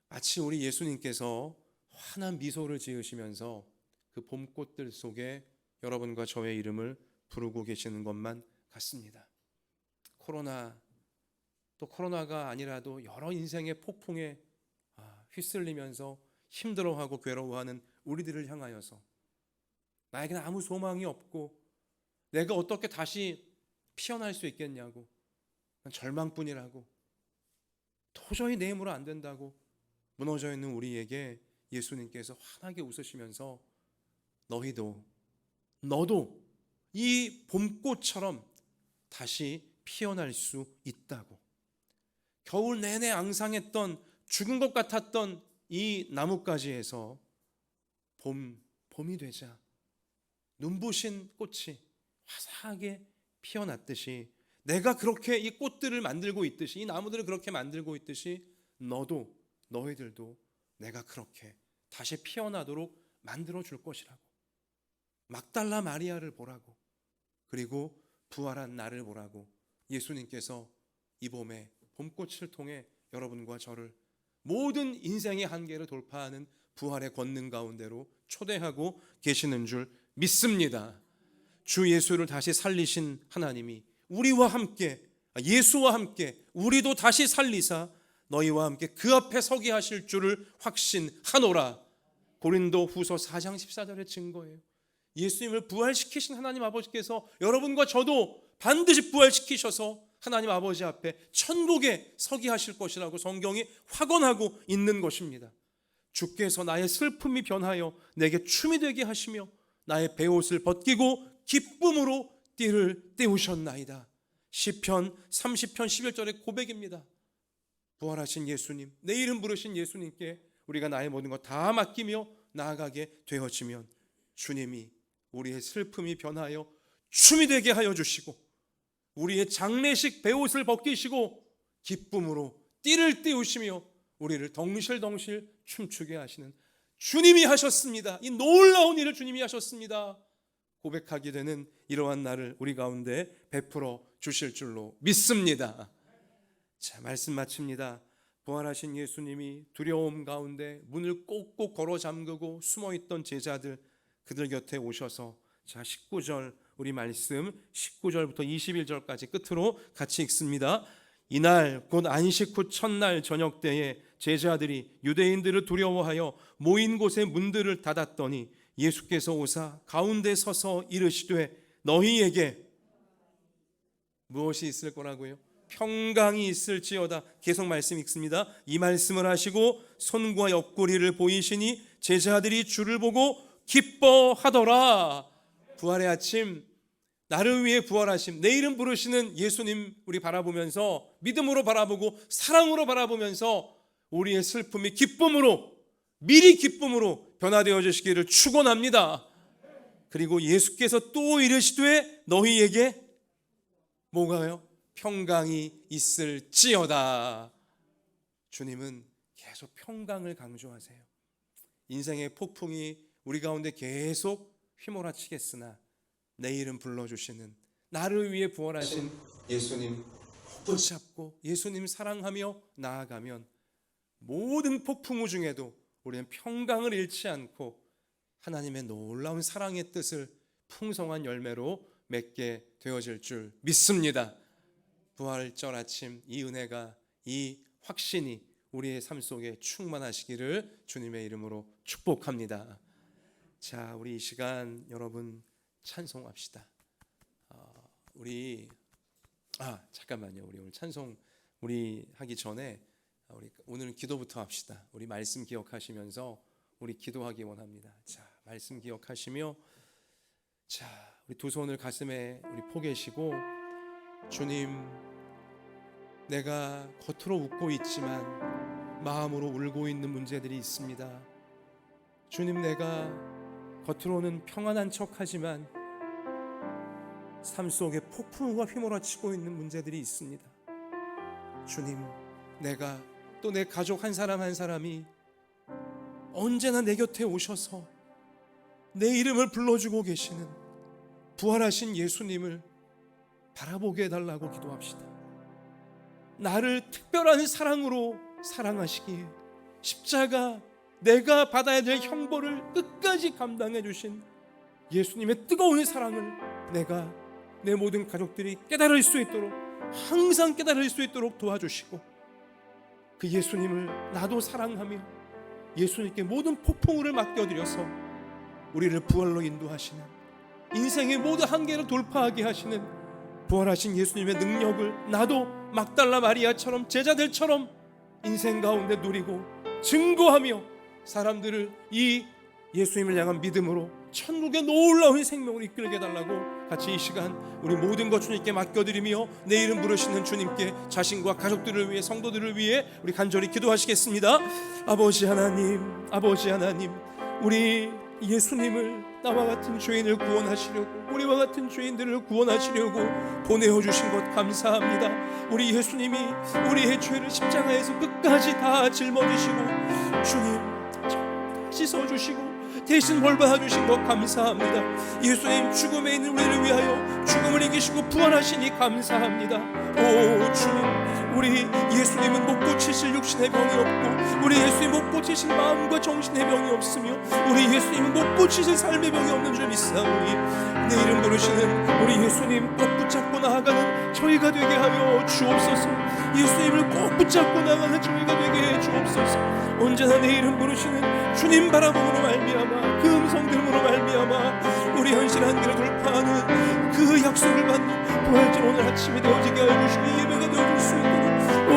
마치 우리 예수님께서 환한 미소를 지으시면서 그 봄꽃들 속에 여러분과 저의 이름을 부르고 계시는 것만 같습니다. 코로나 또 코로나가 아니라도 여러 인생의 폭풍에 휩쓸리면서 힘들어하고 괴로워하는 우리들을 향하여서 나에게는 아무 소망이 없고 내가 어떻게 다시 피어날 수 있겠냐고, 난 절망뿐이라고, 도저히 내 힘으로 안 된다고 무너져 있는 우리에게 예수님께서 환하게 웃으시면서 너도 이 봄꽃처럼 다시 피어날 수 있다고, 겨울 내내 앙상했던 죽은 것 같았던 이 나뭇가지에서 봄이 되자 눈부신 꽃이 화사하게 피어났듯이, 내가 그렇게 이 꽃들을 만들고 있듯이, 이 나무들을 그렇게 만들고 있듯이 너희들도 내가 그렇게 다시 피어나도록 만들어 줄 것이라고. 막달라 마리아를 보라고, 그리고 부활한 나를 보라고 예수님께서 이 봄에 봄꽃을 통해 여러분과 저를 모든 인생의 한계를 돌파하는 부활의 권능 가운데로 초대하고 계시는 줄 믿습니다. 주 예수를 다시 살리신 하나님이 우리와 함께, 예수와 함께 우리도 다시 살리사 너희와 함께 그 앞에 서게 하실 줄을 확신하노라. 고린도 후서 4장 14절의 증거예요. 예수님을 부활시키신 하나님 아버지께서 여러분과 저도 반드시 부활시키셔서 하나님 아버지 앞에 천국에 서게 하실 것이라고 성경이 확언하고 있는 것입니다. 주께서 나의 슬픔이 변하여 내게 춤이 되게 하시며 나의 베옷을 벗기고 기쁨으로 띠를 떼우셨나이다. 시편 30편 11절의 고백입니다. 부활하신 예수님, 내 이름 부르신 예수님께 우리가 나의 모든 것 다 맡기며 나아가게 되어지면 주님이 우리의 슬픔이 변하여 춤이 되게 하여 주시고 우리의 장례식 베옷을 벗기시고 기쁨으로 띠를 띄우시며 우리를 덩실덩실 춤추게 하시는 주님이 하셨습니다. 이 놀라운 일을 주님이 하셨습니다. 고백하게 되는 이러한 날을 우리 가운데 베풀어 주실 줄로 믿습니다. 자, 말씀 마칩니다. 부활하신 예수님이 두려움 가운데 문을 꼭꼭 걸어 잠그고 숨어있던 제자들, 그들 곁에 오셔서, 자 19절 우리 말씀 19절부터 21절까지 끝으로 같이 읽습니다. 이날 곧 안식 후 첫날 저녁 때에 제자들이 유대인들을 두려워하여 모인 곳의 문들을 닫았더니 예수께서 오사 가운데 서서 이르시되 너희에게 무엇이 있을 거라고요? 평강이 있을지어다. 계속 말씀 읽습니다. 이 말씀을 하시고 손과 옆구리를 보이시니 제자들이 주를 보고 기뻐하더라. 부활의 아침, 나를 위해 부활하심, 내 이름 부르시는 예수님 우리 바라보면서 믿음으로 바라보고 사랑으로 바라보면서 우리의 슬픔이 기쁨으로, 미리 기쁨으로 변화되어 주시기를 축원합니다. 그리고 예수께서 또 이르시되 너희에게 뭐가요? 평강이 있을지어다. 주님은 계속 평강을 강조하세요. 인생의 폭풍이 우리 가운데 계속 휘몰아치겠으나 내 이름 불러주시는, 나를 위해 부활하신 예수님 붙잡고 예수님 사랑하며 나아가면 모든 폭풍우 중에도 우리는 평강을 잃지 않고 하나님의 놀라운 사랑의 뜻을 풍성한 열매로 맺게 되어질 줄 믿습니다. 부활절 아침 이 은혜가, 이 확신이 우리의 삶 속에 충만하시기를 주님의 이름으로 축복합니다. 자, 우리 이 시간 여러분 찬송합시다. 잠깐만요. 우리 오늘 찬송 우리 하기 전에 우리 오늘은 기도부터 합시다. 우리 말씀 기억하시면서 우리 기도하기 원합니다. 자, 말씀 기억하시며, 자, 우리 두 손을 가슴에 우리 포개시고, 주님, 내가 겉으로 웃고 있지만 마음으로 울고 있는 문제들이 있습니다. 주님, 내가 겉으로는 평안한 척하지만 삶 속에 폭풍우가 휘몰아치고 있는 문제들이 있습니다. 주님, 내가 또 내 가족 한 사람 한 사람이 언제나 내 곁에 오셔서 내 이름을 불러주고 계시는 부활하신 예수님을 바라보게 해달라고 기도합시다. 나를 특별한 사랑으로 사랑하시기에 십자가, 내가 받아야 될 형벌을 끝까지 감당해 주신 예수님의 뜨거운 사랑을 내가, 내 모든 가족들이 깨달을 수 있도록 항상 깨달을 수 있도록 도와주시고, 그 예수님을 나도 사랑하며 예수님께 모든 폭풍우를 맡겨드려서 우리를 부활로 인도하시는, 인생의 모든 한계를 돌파하게 하시는 부활하신 예수님의 능력을 나도 막달라 마리아처럼, 제자들처럼 인생 가운데 누리고 증거하며 사람들을 이 예수님을 향한 믿음으로 천국의 놀라운 생명을 이끌게 달라고 같이 이 시간 우리 모든 것 주님께 맡겨드리며 내 이름 부르시는 주님께 자신과 가족들을 위해, 성도들을 위해 우리 간절히 기도하시겠습니다. 아버지 하나님, 아버지 하나님, 우리 예수님을 나와 같은 죄인을 구원하시려고, 우리와 같은 죄인들을 구원하시려고 보내어 주신 것 감사합니다. 우리 예수님이 우리의 죄를 십자가에서 끝까지 다 짊어지시고 주님 씻어주시고 대신 벌 받아주신 것 감사합니다. 예수님 죽음에 있는 우리를 위하여 죽음을 이기시고 부활하시니 감사합니다. 오 주님, 우리 예수님은 못 고치실 육신의 병이 없고, 우리 예수님 못 고치실 마음과 정신의 병이 없으며, 우리 예수님은 못 고치실 삶의 병이 없는 줄 믿사오니 내 이름 부르시는 우리 예수님 꼭 붙잡고 나아가는 저희가 되게 하여 주옵소서. 예수님을 꼭 붙잡고 나아가는 저희가 되게 해 주옵소서. 언제나 내 이름 부르시는 주님 바라봄으로 말미암아, 그 음성 들음으로 말미암아 우리 현실 한계를 돌파하는 그 약속을 받는 부활절 오늘 아침이 되어지게 하여 주시고 예배가 되어줄 수 있도록 오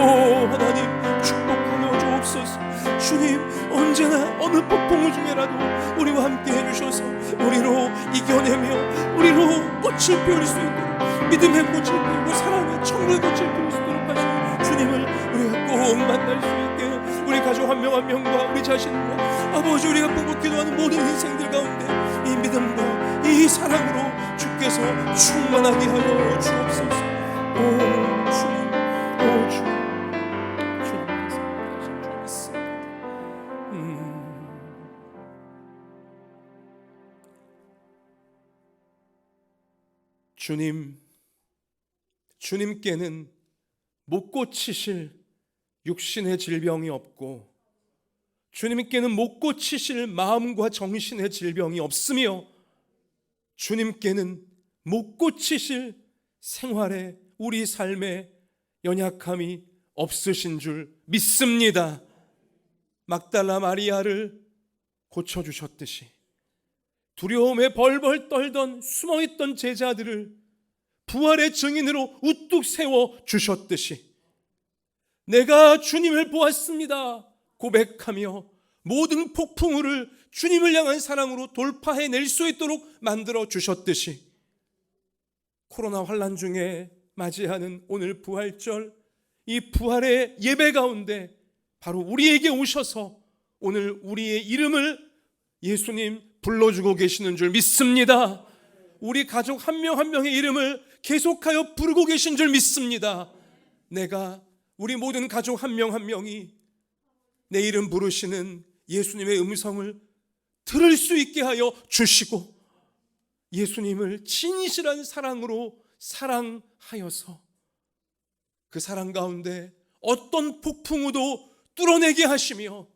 하나님 축복하여 주옵소서. 주님 언제나 어느 폭풍우 중에라도 우리와 함께 해주셔서 우리로 이겨내며 우리로 꽃을 피울 수 있도록, 믿음의 꽃을 피우고 사랑의 천국의 꽃을 피울 수 있도록 하시는 주님을 우리가 꼭 만날 수 있게, 우리 가족 한 명 한 명과 우리 자신과 아버지 우리가 꿈꾸고 기도하는 모든 인생들 가운데 이 믿음과 이 사랑으로 주께서 충만하게 하여 주옵소서. 오 주님, 오 주님, 주님 믿습니다. 주님, 주님께는 못 고치실 육신의 질병이 없고, 주님께는 못 고치실 마음과 정신의 질병이 없으며, 주님께는 못 고치실 생활의 우리 삶의 연약함이 없으신 줄 믿습니다. 막달라 마리아를 고쳐주셨듯이 두려움에 벌벌 떨던 숨어있던 제자들을 부활의 증인으로 우뚝 세워주셨듯이 내가 주님을 보았습니다 고백하며 모든 폭풍우를 주님을 향한 사랑으로 돌파해낼 수 있도록 만들어 주셨듯이 코로나 환난 중에 맞이하는 오늘 부활절, 이 부활의 예배 가운데 바로 우리에게 오셔서 오늘 우리의 이름을 예수님 불러주고 계시는 줄 믿습니다. 우리 가족 한 명 한 명의 이름을 계속하여 부르고 계신 줄 믿습니다. 내가 우리 모든 가족 한 명 한 명이 내 이름 부르시는 예수님의 음성을 들을 수 있게 하여 주시고 예수님을 진실한 사랑으로 사랑하여서 그 사랑 가운데 어떤 폭풍우도 뚫어내게 하시며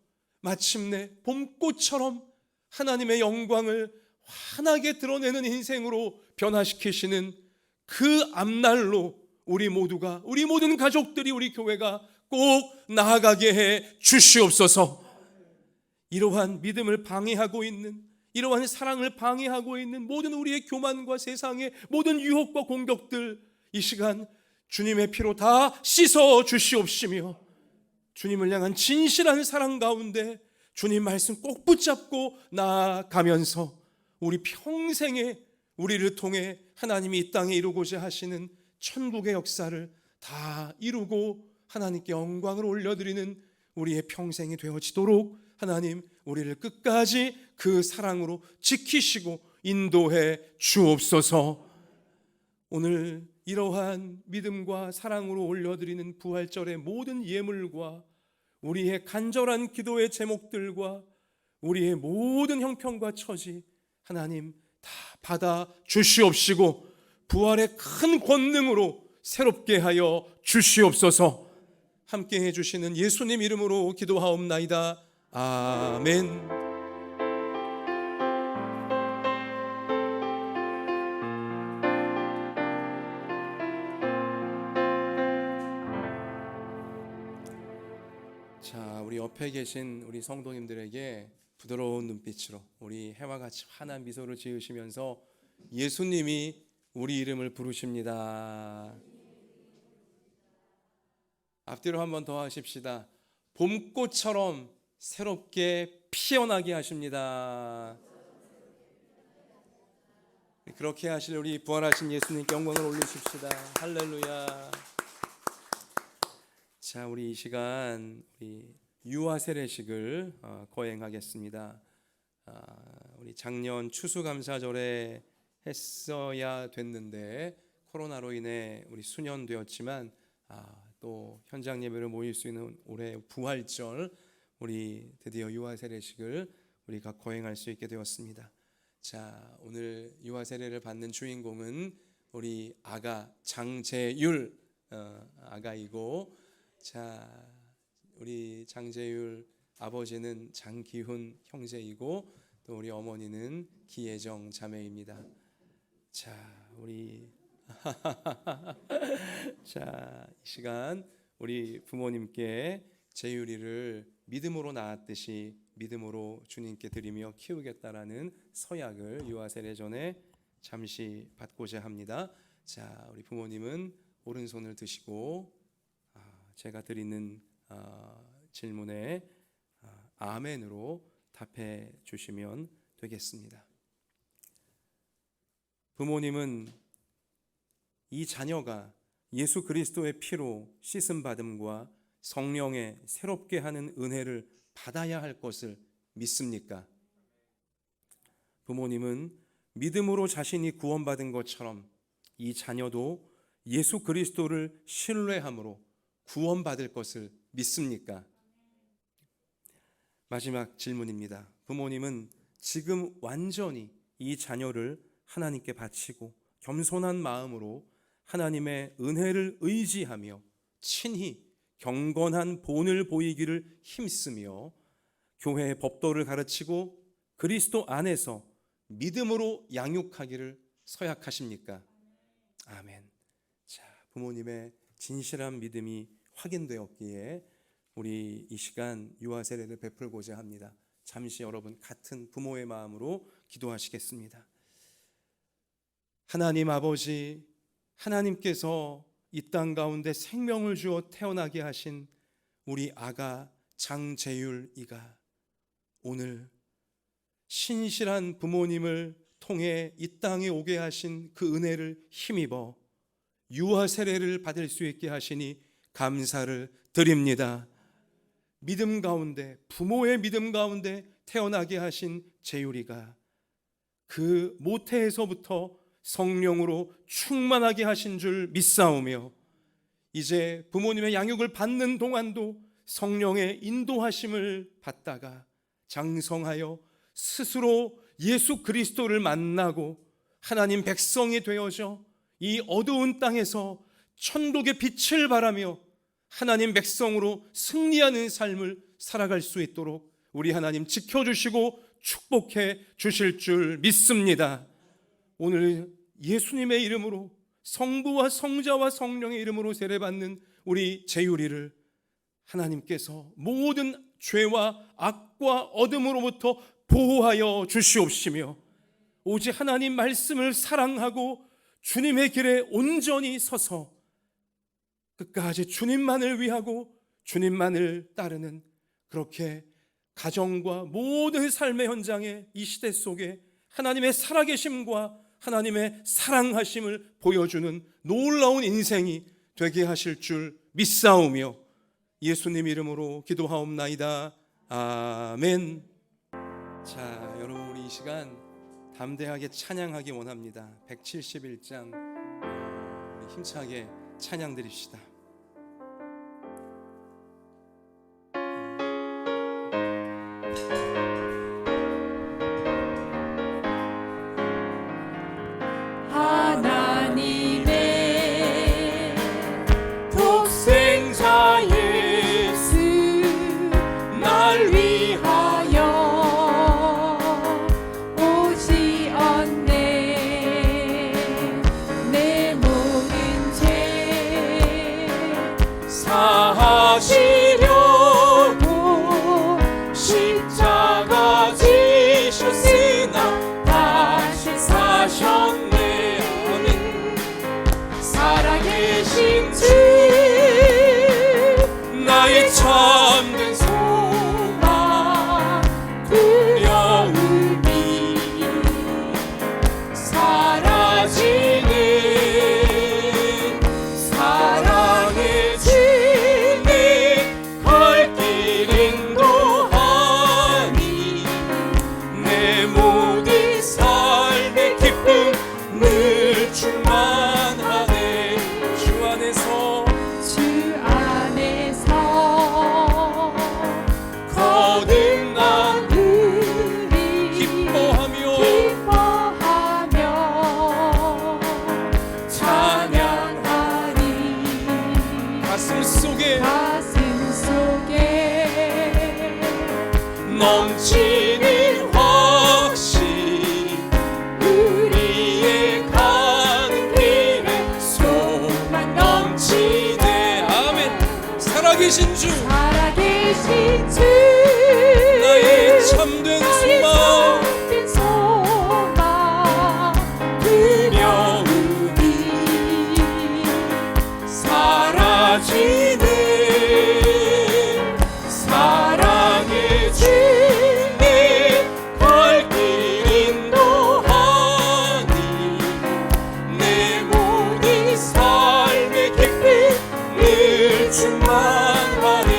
마침내 봄꽃처럼 하나님의 영광을 환하게 드러내는 인생으로 변화시키시는 그 앞날로 우리 모두가, 우리 모든 가족들이, 우리 교회가 꼭 나아가게 해 주시옵소서. 이러한 믿음을 방해하고 있는, 이러한 사랑을 방해하고 있는 모든 우리의 교만과 세상의 모든 유혹과 공격들 이 시간 주님의 피로 다 씻어 주시옵시며 주님을 향한 진실한 사랑 가운데 주님 말씀 꼭 붙잡고 나아가면서 우리 평생에 우리를 통해 하나님이 이 땅에 이루고자 하시는 천국의 역사를 다 이루고 하나님께 영광을 올려드리는 우리의 평생이 되어지도록 하나님 우리를 끝까지 그 사랑으로 지키시고 인도해 주옵소서. 오늘 이러한 믿음과 사랑으로 올려드리는 부활절의 모든 예물과 우리의 간절한 기도의 제목들과 우리의 모든 형편과 처지 하나님 다 받아 주시옵시고 부활의 큰 권능으로 새롭게 하여 주시옵소서. 함께 해주시는 예수님 이름으로 기도하옵나이다. 아멘. 자, 우리 옆에 계신 우리 성도님들에게 부드러운 눈빛으로 우리 해와 같이 환한 미소를 지으시면서 예수님이 우리 이름을 부르십니다. 앞뒤로 한 번 더 하십시다. 봄꽃처럼 새롭게 피어나게 하십니다. 그렇게 하실 우리 부활하신 예수님께 영광을 올리십시다. 할렐루야. 자, 우리 이 시간 우리 유아 세례식을 거행하겠습니다. 우리 작년 추수감사절에 했어야 됐는데 코로나로 인해 우리 수년되었지만 또 현장 예배를 모일 수 있는 올해 부활절 우리 드디어 유아 세례식을 우리가 거행할 수 있게 되었습니다. 자, 오늘 유아 세례를 받는 주인공은 우리 아가 장재율 아가이고, 자, 우리 장재율 아버지는 장기훈 형제이고 또 우리 어머니는 기예정 자매입니다. 자, 우리 자, 이 시간 우리 부모님께 재율이를 믿음으로 낳았듯이 믿음으로 주님께 드리며 키우겠다라는 서약을 유아 세례 전에 잠시 받고자 합니다. 자, 우리 부모님은 오른손을 드시고 제가 드리는 질문에 아멘으로 답해 주시면 되겠습니다. 부모님은 이 자녀가 예수 그리스도의 피로 씻음 받음과 성령의 새롭게 하는 은혜를 받아야 할 것을 믿습니까? 부모님은 믿음으로 자신이 구원받은 것처럼 이 자녀도 예수 그리스도를 신뢰함으로 구원받을 것을 믿습니까? 마지막 질문입니다. 부모님은 지금 완전히 이 자녀를 하나님께 바치고 겸손한 마음으로 하나님의 은혜를 의지하며 친히 경건한 본을 보이기를 힘쓰며 교회의 법도를 가르치고 그리스도 안에서 믿음으로 양육하기를 서약하십니까? 아멘. 자, 부모님의 진실한 믿음이 확인되었기에 우리 이 시간 유아 세례를 베풀고자 합니다. 잠시 여러분 같은 부모의 마음으로 기도하시겠습니다. 하나님 아버지, 하나님께서 이 땅 가운데 생명을 주어 태어나게 하신 우리 아가 장재율 이가 오늘 신실한 부모님을 통해 이 땅에 오게 하신 그 은혜를 힘입어 유아 세례를 받을 수 있게 하시니 감사를 드립니다. 믿음 가운데, 부모의 믿음 가운데 태어나게 하신 재율이가 그 모태에서부터 성령으로 충만하게 하신 줄 믿사오며 이제 부모님의 양육을 받는 동안도 성령의 인도하심을 받다가 장성하여 스스로 예수 그리스도를 만나고 하나님 백성이 되어져 이 어두운 땅에서 천국의 빛을 발하며 하나님 백성으로 승리하는 삶을 살아갈 수 있도록 우리 하나님 지켜주시고 축복해 주실 줄 믿습니다. 오늘 예수님의 이름으로 성부와 성자와 성령의 이름으로 세례받는 우리 재율이를 하나님께서 모든 죄와 악과 어둠으로부터 보호하여 주시옵시며 오직 하나님 말씀을 사랑하고 주님의 길에 온전히 서서 끝까지 주님만을 위하고 주님만을 따르는 그렇게 가정과 모든 삶의 현장에 이 시대 속에 하나님의 살아계심과 하나님의 사랑하심을 보여주는 놀라운 인생이 되게 하실 줄 믿사오며 예수님 이름으로 기도하옵나이다. 아멘. 자, 여러분 우리 이 시간 담대하게 찬양하기 원합니다. 171장 우리 힘차게 찬양 드립시다. 내 모든 죄 살아계신 주 살아계신 주 나의 참된 소망 참된 소망 두려움이 사라지네 사랑의 주님 갈 길 인도하니 내 모든 삶의 기쁨 늘 충만하네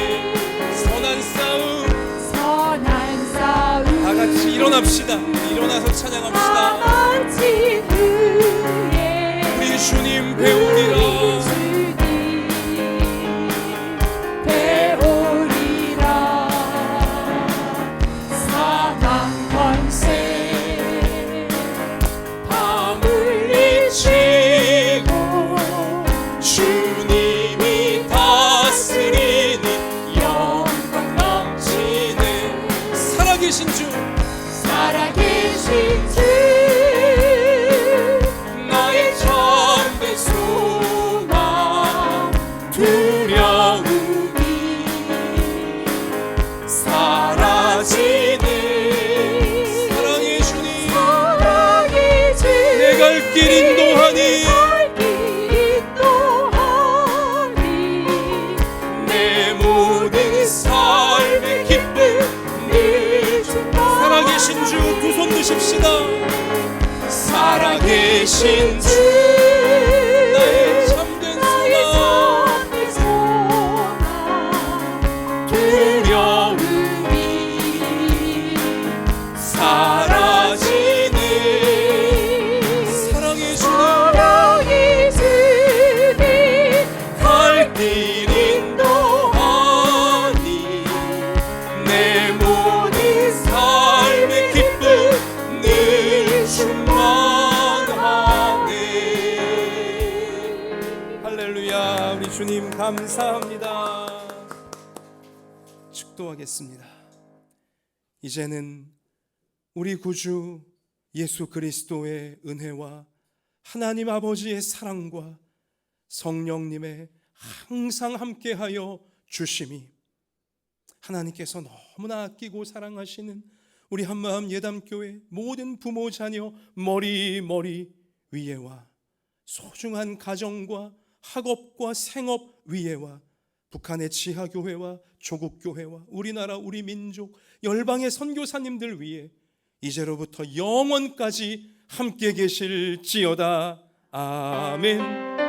선한 싸움 선한 싸움 다 같이 일어납시다. 일어나서 찬양합시다. 같이 그의 우리 주님 배우리라. 주님 배우리라 사망 권세 다 물리치고 주님이 다스리니 영광 넘치는 살아계신 주 살아계신 주 나의 참된 소망 두려움이 사라지네 사랑의 주님 사랑의 주 내 갈 길 인도하니 갈 길 인도하니 내 모든 삶의 기쁨 늘 충만 살아계신 주 두 손 드십시다. 살아계신 주 나의 참된 소망 참된 소망 두려움이 사라지네 사랑의 주님 사랑의 주님 갈 길 인도하니 내 모든 삶의 기쁨 늘 충만하네 할렐루야. 우리 주님 감사합니다. 축도하겠습니다. 이제는 우리 구주 예수 그리스도의 은혜와 하나님 아버지의 사랑과 성령님의 항상 함께하여 주심이 하나님께서 너무나 아끼고 사랑하시는 우리 한마음 예담교회 모든 부모 자녀 머리 위에와 소중한 가정과 학업과 생업 위에와 북한의 지하교회와 조국교회와 우리나라 우리 민족 열방의 선교사님들 위에 이제로부터 영원까지 함께 계실지어다. 아멘.